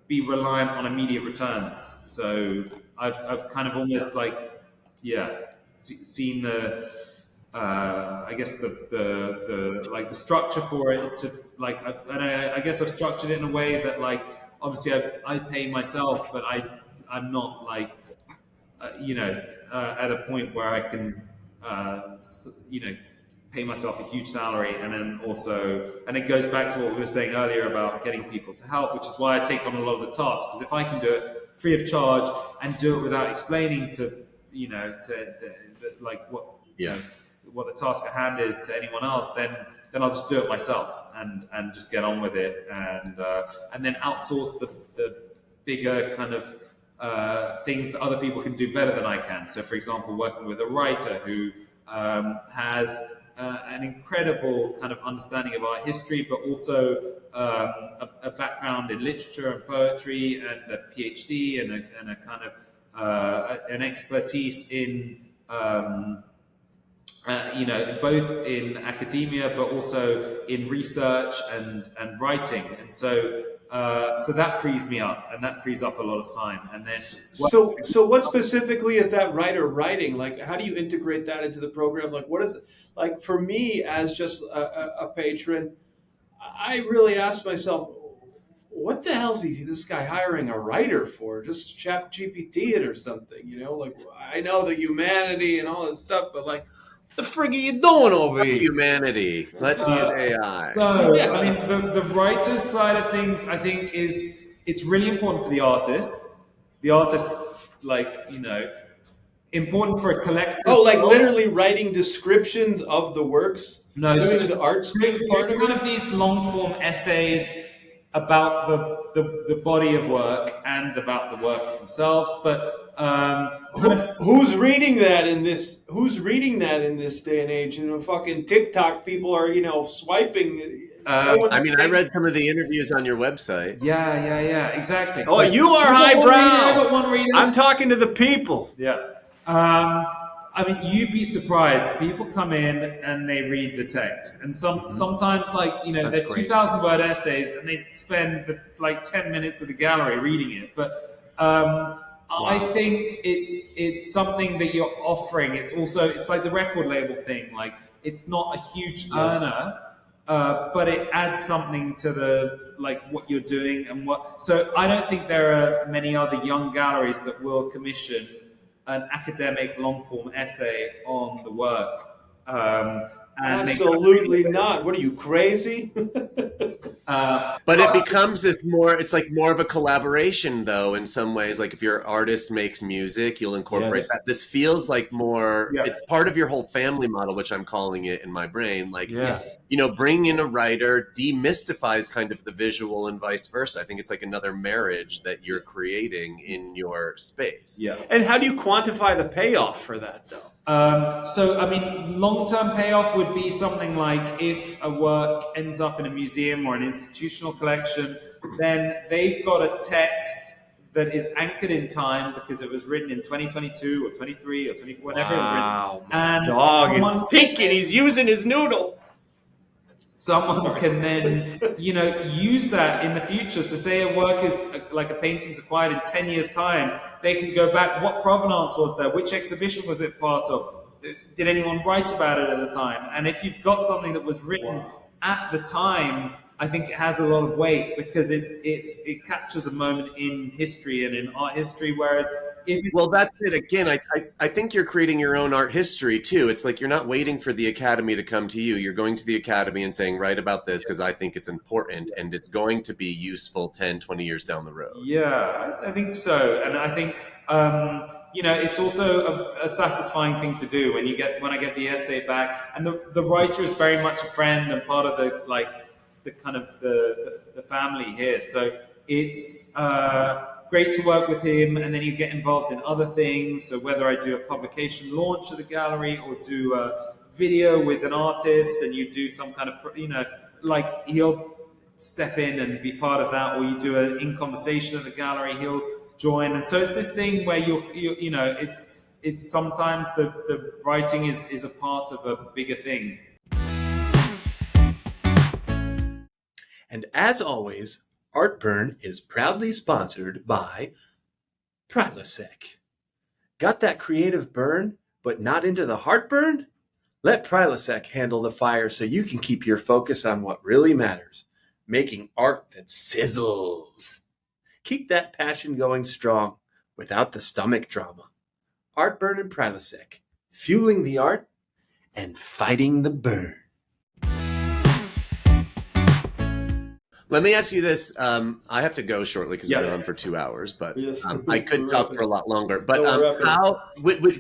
be reliant on immediate returns. So I've kind of almost seen the I guess the structure for it to I guess I've structured it in a way that obviously I pay myself, but I'm not at a point where I can pay myself a huge salary, and then also, and it goes back to what we were saying earlier about getting people to help, which is why I take on a lot of the tasks, because if I can do it free of charge and do it without explaining to what the task at hand is to anyone else, then I'll just do it myself and just get on with it, and then outsource the bigger kind of things that other people can do better than I can. So, for example, working with a writer who has an incredible kind of understanding of art history, but also a background in literature and poetry, and a PhD, and a kind of an expertise in both in academia, but also in research and writing. And so that frees me up, and that frees up a lot of time. And then, so what specifically is that writer writing? How do you integrate that into the program? What is it? For me, as just a patron, I really ask myself, what the hell is this guy hiring a writer for? Just chat GPT it or something, I know the humanity and all this stuff, but what the frig are you doing over here? Humanity. Let's use AI. So, I mean, the writer's side of things, I think, it's really important for the artist. The artist, important for a collective. Oh, literally writing descriptions of the works? No, doing the art part of it? Kind of these long-form essays about the body of work and about the works themselves, but who's reading that in this? Who's reading that in this day and age? And fucking TikTok people are, swiping. I read some of the interviews on your website. Yeah, exactly. Oh, you are highbrow. I got one reader. I'm talking to the people. Yeah. You'd be surprised. People come in and they read the text, and sometimes they're 2,000 word essays, and they spend 10 minutes of the gallery reading it. But I think it's something that you're offering. It's also, it's like the record label thing. It's not a huge earner, but it adds something to the what you're doing and what. So I don't think there are many other young galleries that will commission an academic long-form essay on the work. Absolutely not. What are you, crazy? But it becomes it's more of a collaboration, though, in some ways. If your artist makes music, you'll incorporate that. This feels like more, it's part of your whole family model, which I'm calling it in my brain. bringing in a writer demystifies kind of the visual and vice versa. I think it's like another marriage that you're creating in your space. Yeah. And how do you quantify the payoff for that, though? So, I mean, long-term payoff would be something like if a work ends up in a museum or an institutional collection, then they've got a text that is anchored in time because it was written in 2022 or 23 or 24, whenever it was written. Wow, my And dog is thinking he's using his noodle. Someone can then, use that in the future. So say a work is like a painting is acquired in 10 years' time, they can go back, what provenance was there? Which exhibition was it part of? Did anyone write about it at the time? And if you've got something that was written at the time, I think it has a lot of weight because it captures a moment in history and in art history, whereas well, that's it. Again, I think you're creating your own art history too. It's like you're not waiting for the Academy to come to you. You're going to the Academy and saying, write about this because I think it's important and it's going to be useful 10, 20 years down the road. Yeah, I think so. And I think, it's also a satisfying thing to do when I get the essay back. And the writer is very much a friend and part of the family here. So it's great to work with him, and then you get involved in other things. So whether I do a publication launch of the gallery or do a video with an artist and you do some kind of, like he'll step in and be part of that, or you do an in conversation at the gallery, he'll join. And so it's this thing where it's sometimes the writing is a part of a bigger thing. And as always, Artburn is proudly sponsored by Prilosec. Got that creative burn, but not into the heartburn? Let Prilosec handle the fire so you can keep your focus on what really matters, making art that sizzles. Keep that passion going strong without the stomach drama. Artburn and Prilosec, fueling the art and fighting the burn. Let me ask you this. I have to go shortly because we've been on for 2 hours, but I could talk for a lot longer. But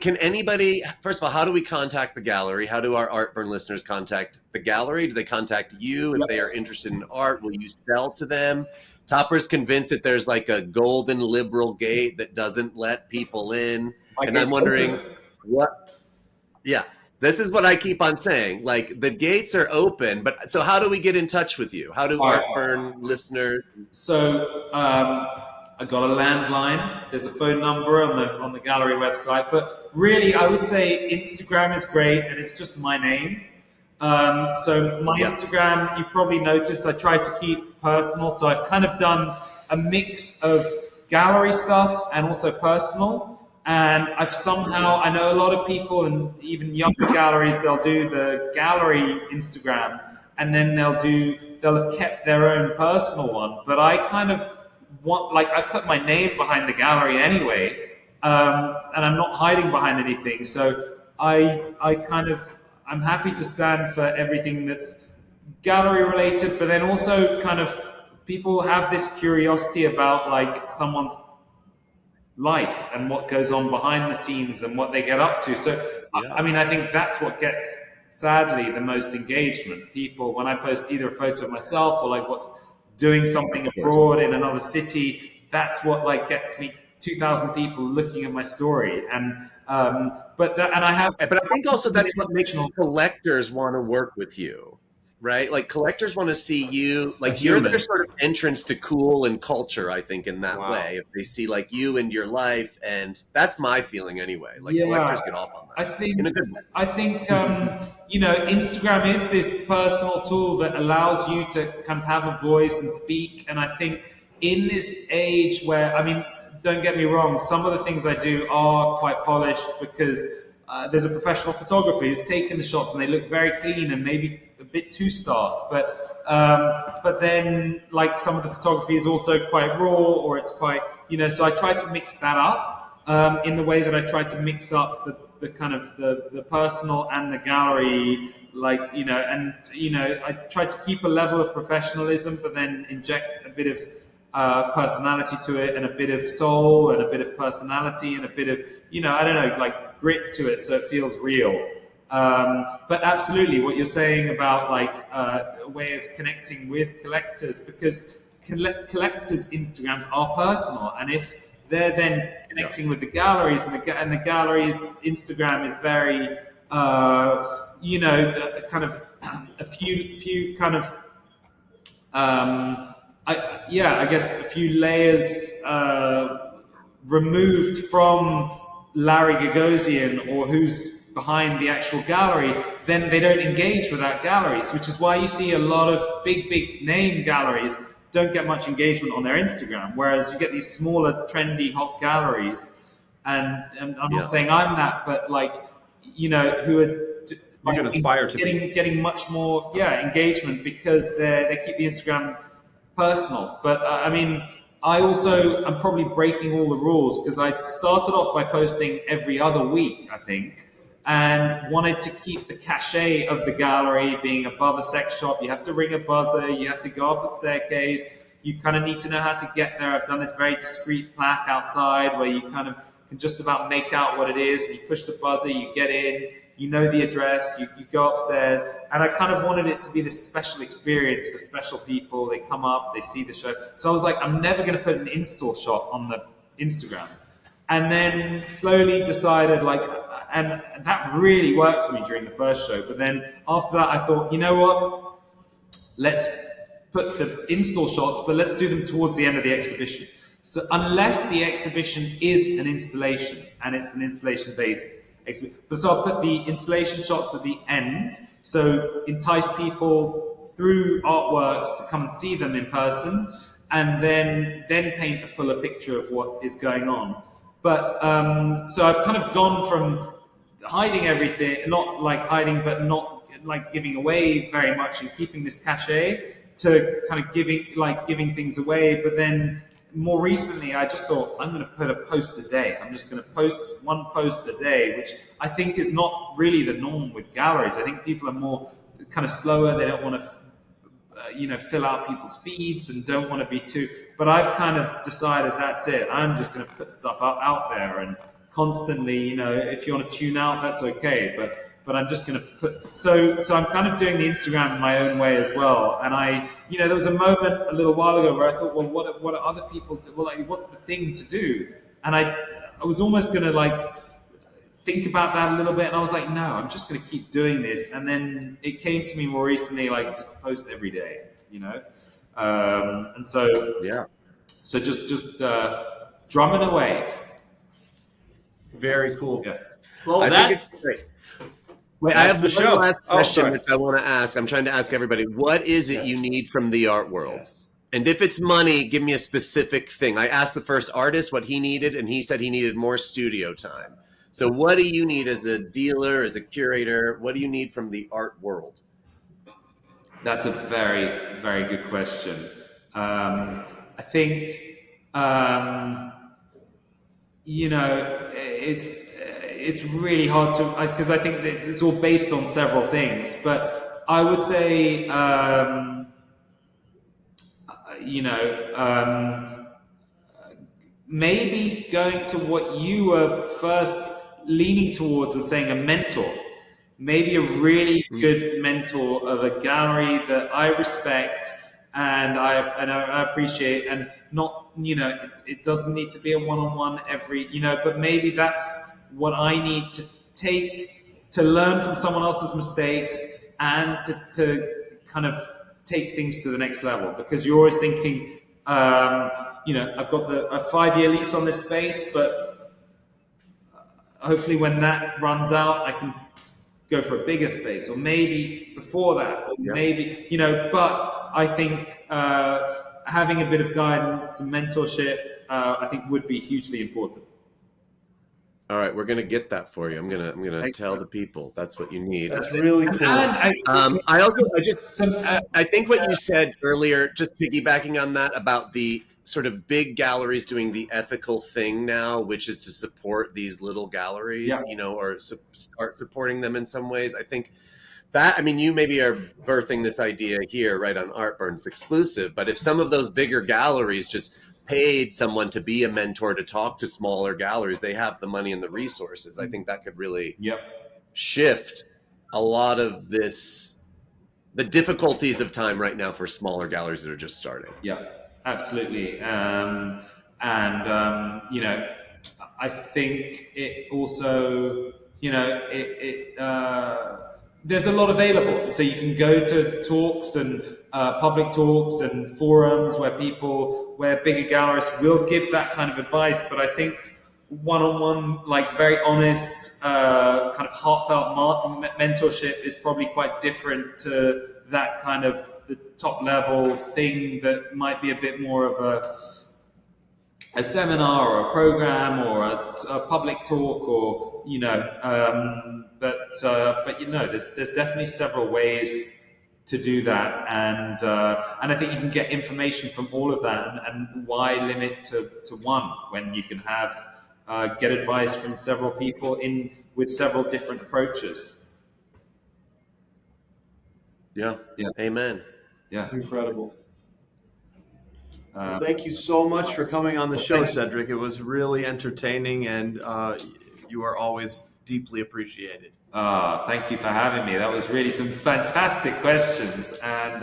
can anybody, first of all, how do we contact the gallery? How do our Artburn listeners contact the gallery? Do they contact you if they are interested in art? Will you sell to them? Topper's convinced that there's like a golden liberal gate that doesn't let people in. And I'm wondering this is what I keep on saying. Like, the gates are open, but so how do we get in touch with you? How do Artburn listeners? So I got a landline. There's a phone number on the gallery website, but really I would say Instagram is great, and it's just my name. So my Instagram, you've probably noticed, I try to keep personal. So I've kind of done a mix of gallery stuff and also personal. And I know a lot of people, and even younger galleries, they'll do the gallery Instagram, and then they'll have kept their own personal one. But I kind of I put my name behind the gallery anyway, and I'm not hiding behind anything. So I'm happy to stand for everything that's gallery related, but then also kind of people have this curiosity about like someone's life and what goes on behind the scenes and what they get up to. So, I mean, I think that's what gets, sadly, the most engagement. People, when I post either a photo of myself or like what's doing something abroad in another city, that's what like gets me 2,000 people looking at my story. And, but I think also that's what makes collectors want to work with you. Right? Like, collectors want to see you, like you're their sort of entrance to cool and culture, I think, in that way. If they see like you and your life, and that's my feeling anyway. Like, collectors get off on that. I think, in a good way. I think, Instagram is this personal tool that allows you to kind of have a voice and speak. And I think in this age where, I mean, don't get me wrong, some of the things I do are quite polished because there's a professional photographer who's taken the shots and they look very clean and maybe a bit too stark, but then like some of the photography is also quite raw, or it's quite, so I try to mix that up in the way that I try to mix up the kind of the personal and the gallery, I try to keep a level of professionalism, but then inject a bit of personality to it, and a bit of soul, and a bit of personality, and a bit of, I don't know, like grit to it, so it feels real. But absolutely, what you're saying about like a way of connecting with collectors, because collectors' Instagrams are personal, and if they're then connecting with the galleries, and the galleries' Instagram is very, kind of a few kind of I guess a few layers removed from Larry Gagosian or who's behind the actual gallery, then they don't engage with that galleries, which is why you see a lot of big name galleries don't get much engagement on their Instagram, whereas you get these smaller, trendy, hot galleries, and I'm not saying I'm that, but like, who are You can aspire to be. getting much more engagement because they keep the Instagram personal. But I mean, I'm probably breaking all the rules because I started off by posting every other week, I think, and wanted to keep the cachet of the gallery being above a sex shop. You have to ring a buzzer, you have to go up a staircase, you kind of need to know how to get there. I've done this very discreet plaque outside where you kind of can just about make out what it is, and you push the buzzer, you get in, you know the address, you go upstairs, and I kind of wanted it to be this special experience for special people. They come up, they see the show. So I was like, I'm never going to put an install shot on the Instagram. And then slowly decided like, and that really worked for me during the first show. But then after that, I thought, you know what? Let's put the install shots, but let's do them towards the end of the exhibition. So unless the exhibition is an installation and it's an installation-based exhibition, so I'll put the installation shots at the end, so entice people through artworks to come and see them in person, and then paint a fuller picture of what is going on. But so I've kind of gone from hiding everything, not like hiding, but not like giving away very much and keeping this cachet, to kind of giving things away. But then more recently, I just thought, I'm going to put a post a day. I'm just going to post one post a day, which I think is not really the norm with galleries. I think people are more kind of slower. They don't want to, fill out people's feeds and don't want to be too. But I've kind of decided that's it. I'm just going to put stuff out there and constantly, if you want to tune out, that's okay. But I'm just going to put, so I'm kind of doing the Instagram in my own way as well. And there was a moment a little while ago where I thought, well, what are other people do? Well, like, what's the thing to do? And I was almost going to like think about that a little bit. And I was like, no, I'm just going to keep doing this. And then it came to me more recently, like just post every day, and so, so just drumming away. Very cool. Yeah. Well, that's great. Wait, I have the one show. last question Sorry. which I want to ask. I'm trying to ask everybody, what is it you need from the art world? Yes. And if it's money, give me a specific thing. I asked the first artist what he needed, and he said he needed more studio time. So what do you need as a dealer, as a curator? What do you need from the art world? That's a very, very good question. I think, it's really hard to, because I think that it's all based on several things. But I would say, maybe going to what you were first leaning towards and saying a mentor. Maybe a really good mentor of a gallery that I respect and I appreciate, and not, it doesn't need to be a one-on-one every, but maybe that's what I need to take to learn from someone else's mistakes and to kind of take things to the next level, because you're always thinking, I've got a 5-year lease on this space, but hopefully when that runs out, I can go for a bigger space, or maybe before that, or maybe, but I think having a bit of guidance, some mentorship, I think would be hugely important. All right, we're gonna get that for you. I'm gonna tell the people that's what you need. That's really cool. I think what you said earlier, just piggybacking on that about the sort of big galleries doing the ethical thing now, which is to support these little galleries, or start supporting them in some ways. I think that, you maybe are birthing this idea here, right, on Artburn. It's exclusive, but if some of those bigger galleries just paid someone to be a mentor to talk to smaller galleries, they have the money and the resources. I think that could really shift a lot of the difficulties of time right now for smaller galleries that are just starting. Yeah, absolutely. I think it also, there's a lot available. So you can go to talks and public talks and forums where bigger gallerists will give that kind of advice. But I think one-on-one, like very honest, kind of heartfelt mentorship is probably quite different to that kind of the top level thing that might be a bit more of a seminar or a program or a public talk or there's definitely several ways to do that, and I think you can get information from all of that, and why limit to one when you can have get advice from several people with several different approaches. Yeah. Amen. Yeah. Incredible. Well, thank you so much for coming on the show, Cedric. It was really entertaining, and you are always deeply appreciated. Thank you for having me. That was really some fantastic questions. And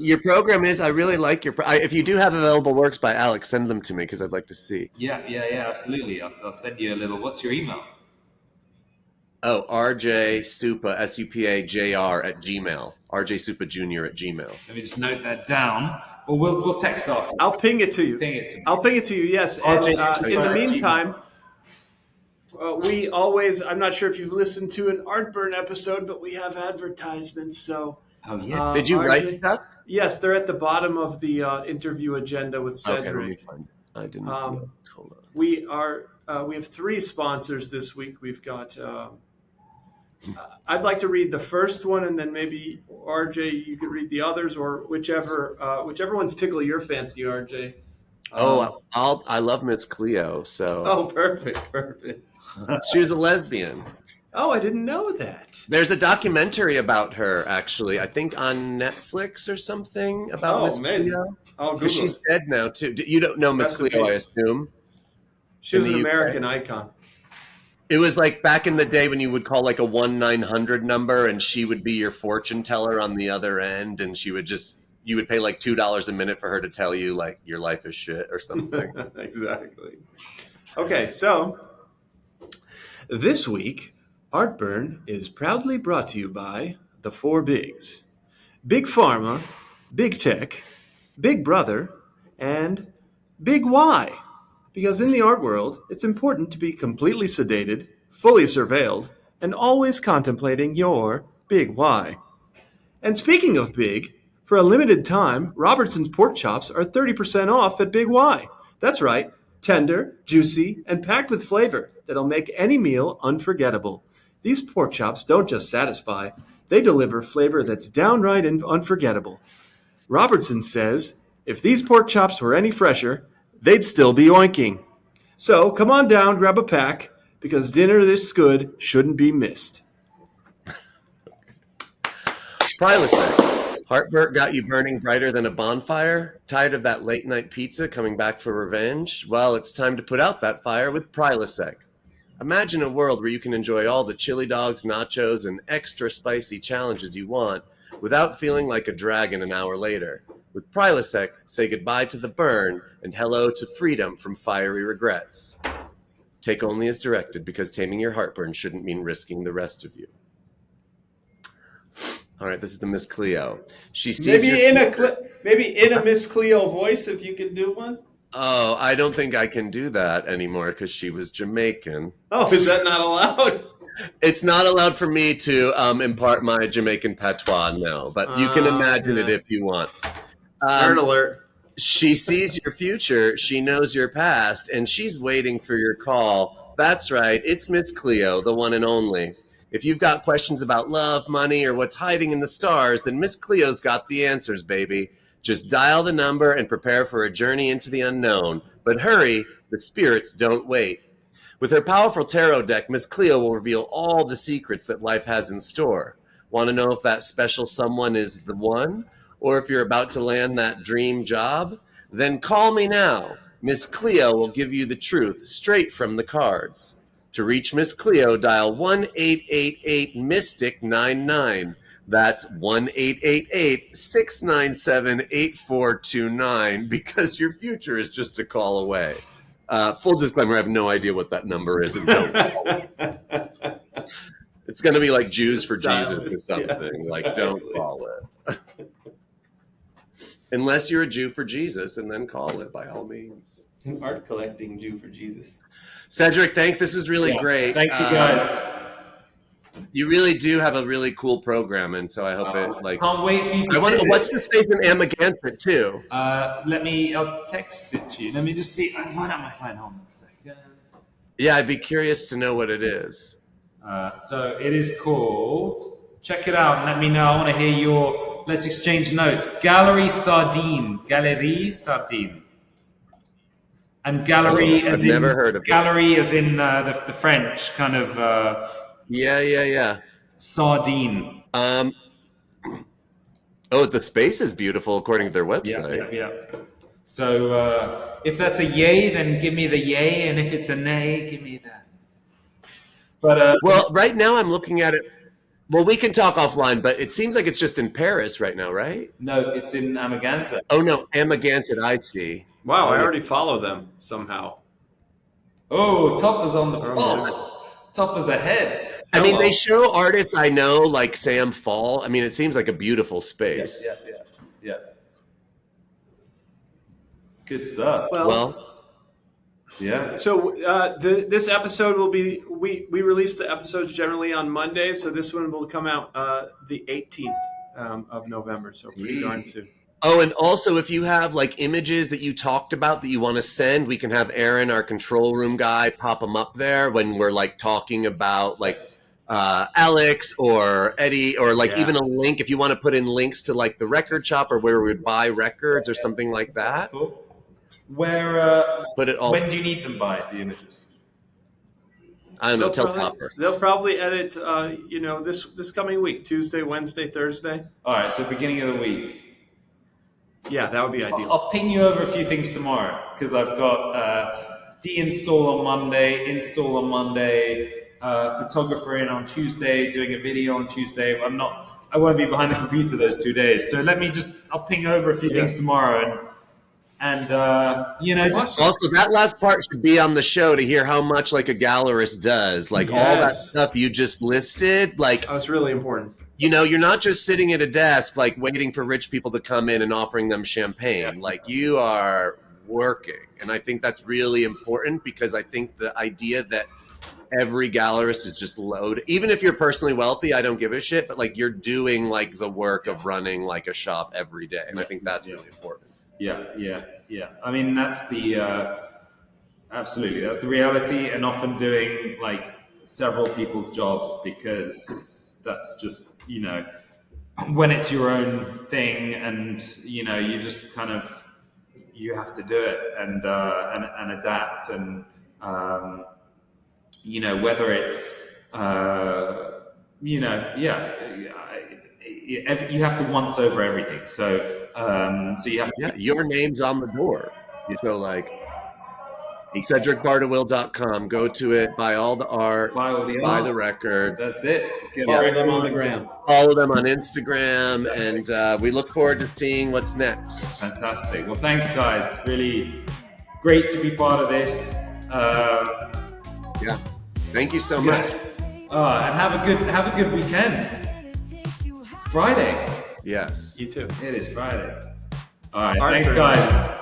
your program is, I really like if you do have available works by Alex, send them to me because I'd like to see. Yeah, absolutely. I'll send you a little. What's your email? Oh, RJ Supa, SUPAJR at Gmail. RJ Supa Jr. at Gmail. Let me just note that down. Or we'll text after. I'll ping it to you. I'll ping it to you, yes. And in the meantime, we always, I'm not sure if you've listened to an Artburn episode, but we have advertisements. So, oh yeah. Did you write stuff? Yes, they're at the bottom of the interview agenda with Cedric. Okay, I didn't. Hold on. We have 3 sponsors this week. We've got. I'd like to read the first one, and then maybe RJ, you could read the others, or whichever ones tickle your fancy, RJ. I love Miss Cleo. So. Oh, perfect. She was a lesbian. Oh, I didn't know that. There's a documentary about her, actually. I think on Netflix or something about Miss Cleo. Oh, because she's dead now too. You don't know Miss Cleo, I assume. She was an American icon. It was like back in the day when you would call like a 1-900 number, and she would be your fortune teller on the other end, and you would pay like $2 a minute for her to tell you like your life is shit or something. Exactly. Okay, so this week, Artburn is proudly brought to you by the 4 bigs: Big Pharma, Big Tech, Big Brother, and Big Y. Because in the art world, it's important to be completely sedated, fully surveilled, and always contemplating your big why. And speaking of big, for a limited time, Robertson's pork chops are 30% off at Big Y. That's right, tender, juicy, and packed with flavor that'll make any meal unforgettable. These pork chops don't just satisfy, they deliver flavor that's downright unforgettable. Robertson says, if these pork chops were any fresher, they'd still be oinking. So come on down, grab a pack, because dinner this good shouldn't be missed. Prilosec. Heartburn got you burning brighter than a bonfire? Tired of that late night pizza coming back for revenge? Well, it's time to put out that fire with Prilosec. Imagine a world where you can enjoy all the chili dogs, nachos, and extra spicy challenges you want without feeling like a dragon an hour later. With Prilosec, say goodbye to the burn and hello to freedom from fiery regrets. Take only as directed, because taming your heartburn shouldn't mean risking the rest of you. All right, this is the Miss Cleo. She sees maybe in a Miss Cleo voice, if you could do one. Oh, I don't think I can do that anymore because she was Jamaican. Oh, is that not allowed? It's not allowed for me to impart my Jamaican patois, no. But you can imagine it if you want. Nerd alert. She sees your future, she knows your past, and she's waiting for your call. That's right, it's Miss Cleo, the one and only. If you've got questions about love, money, or what's hiding in the stars, then Miss Cleo's got the answers, baby. Just dial the number and prepare for a journey into the unknown. But hurry, the spirits don't wait. With her powerful tarot deck, Miss Cleo will reveal all the secrets that life has in store. Want to know if that special someone is the one? Or if you're about to land that dream job? Then call me now. Miss Cleo will give you the truth straight from the cards. To reach Miss Cleo, dial 1-888-MYSTIC-99. That's 1-888-697-8429, because your future is just a call away. Full disclaimer, I have no idea what that number is. And don't call it. It's going to be like Jews for Jesus or something. Yeah, Like, don't call it. Unless you're a Jew for Jesus, and then call it by all means. Art collecting Jew for Jesus. Cedric, thanks. This was really great. Thank you, guys. You really do have a really cool program, and so I hope Can't wait for you to visit. What's the space in Amagansett too? I'll text it to you. Let me just see. I find out my phone. Hold on a second. Yeah, I'd be curious to know what it is. So it is called, check it out and let me know. I want to hear let's exchange notes. Galeries Sardine. And gallery as I've in, never heard of gallery as in the French kind of, Yeah. sardine. The space is beautiful according to their website. Yeah. So if that's a yay, then give me the yay, and if it's a nay, give me that. But well, right now I'm looking at it. Well, we can talk offline, but it seems like it's just in Paris right now, right? no, it's in Amagansett. Oh no, Amagansett, I see. Wow, I already follow them somehow. Oh, Topper's on the pulse. Topper's ahead. I mean, they show artists I know, like Sam Fall. I mean, it seems like a beautiful space. Yeah. Good stuff. Well, yeah. so this episode will be, we release the episodes generally on Mondays, so this one will come out the 18th of November, so pretty darn soon. Oh, and also if you have like images that you talked about that you want to send, we can have Aaron, our control room guy, pop them up there when we're like talking about like Alex or Eddie, or like even a link if you want to put in links to like the record shop or where we would buy records or something like that. Cool. Where? Put it all. When do you need them by, the images? I don't know. Tell Topper. They'll probably edit, this coming week, Tuesday, Wednesday, Thursday. All right, so beginning of the week. Yeah, that would be ideal. I'll ping you over a few things tomorrow because I've got de-install on Monday, install on Monday, photographer in on Tuesday, doing a video on Tuesday. I won't be behind the computer those 2 days. So I'll ping over a few things tomorrow and Also, that last part should be on the show to hear how much like a gallerist does. Like all that stuff you just listed. Like, that's really important. You're not just sitting at a desk like waiting for rich people to come in and offering them champagne. Like you are working. And I think that's really important because I think the idea that every gallerist is just loaded, even if you're personally wealthy, I don't give a shit, but like you're doing like the work of running like a shop every day. And I think that's really important. Yeah. I mean, that's absolutely, that's the reality, and often doing like several people's jobs because that's just, when it's your own thing and, you just kind of, you have to do it and adapt and, whether it's, you have to once over everything. So you have to. Your name's on the door. So like CedricBardawil.com. Go to it, buy all the art, buy the record. That's it. Follow them on the gram. Follow them on Instagram, and we look forward to seeing what's next. Fantastic. Well, thanks, guys. Really great to be part of this. Thank you so much. And have a good weekend. It's Friday. Yes. You too. It is Friday. All right. Artburn. Thanks, guys.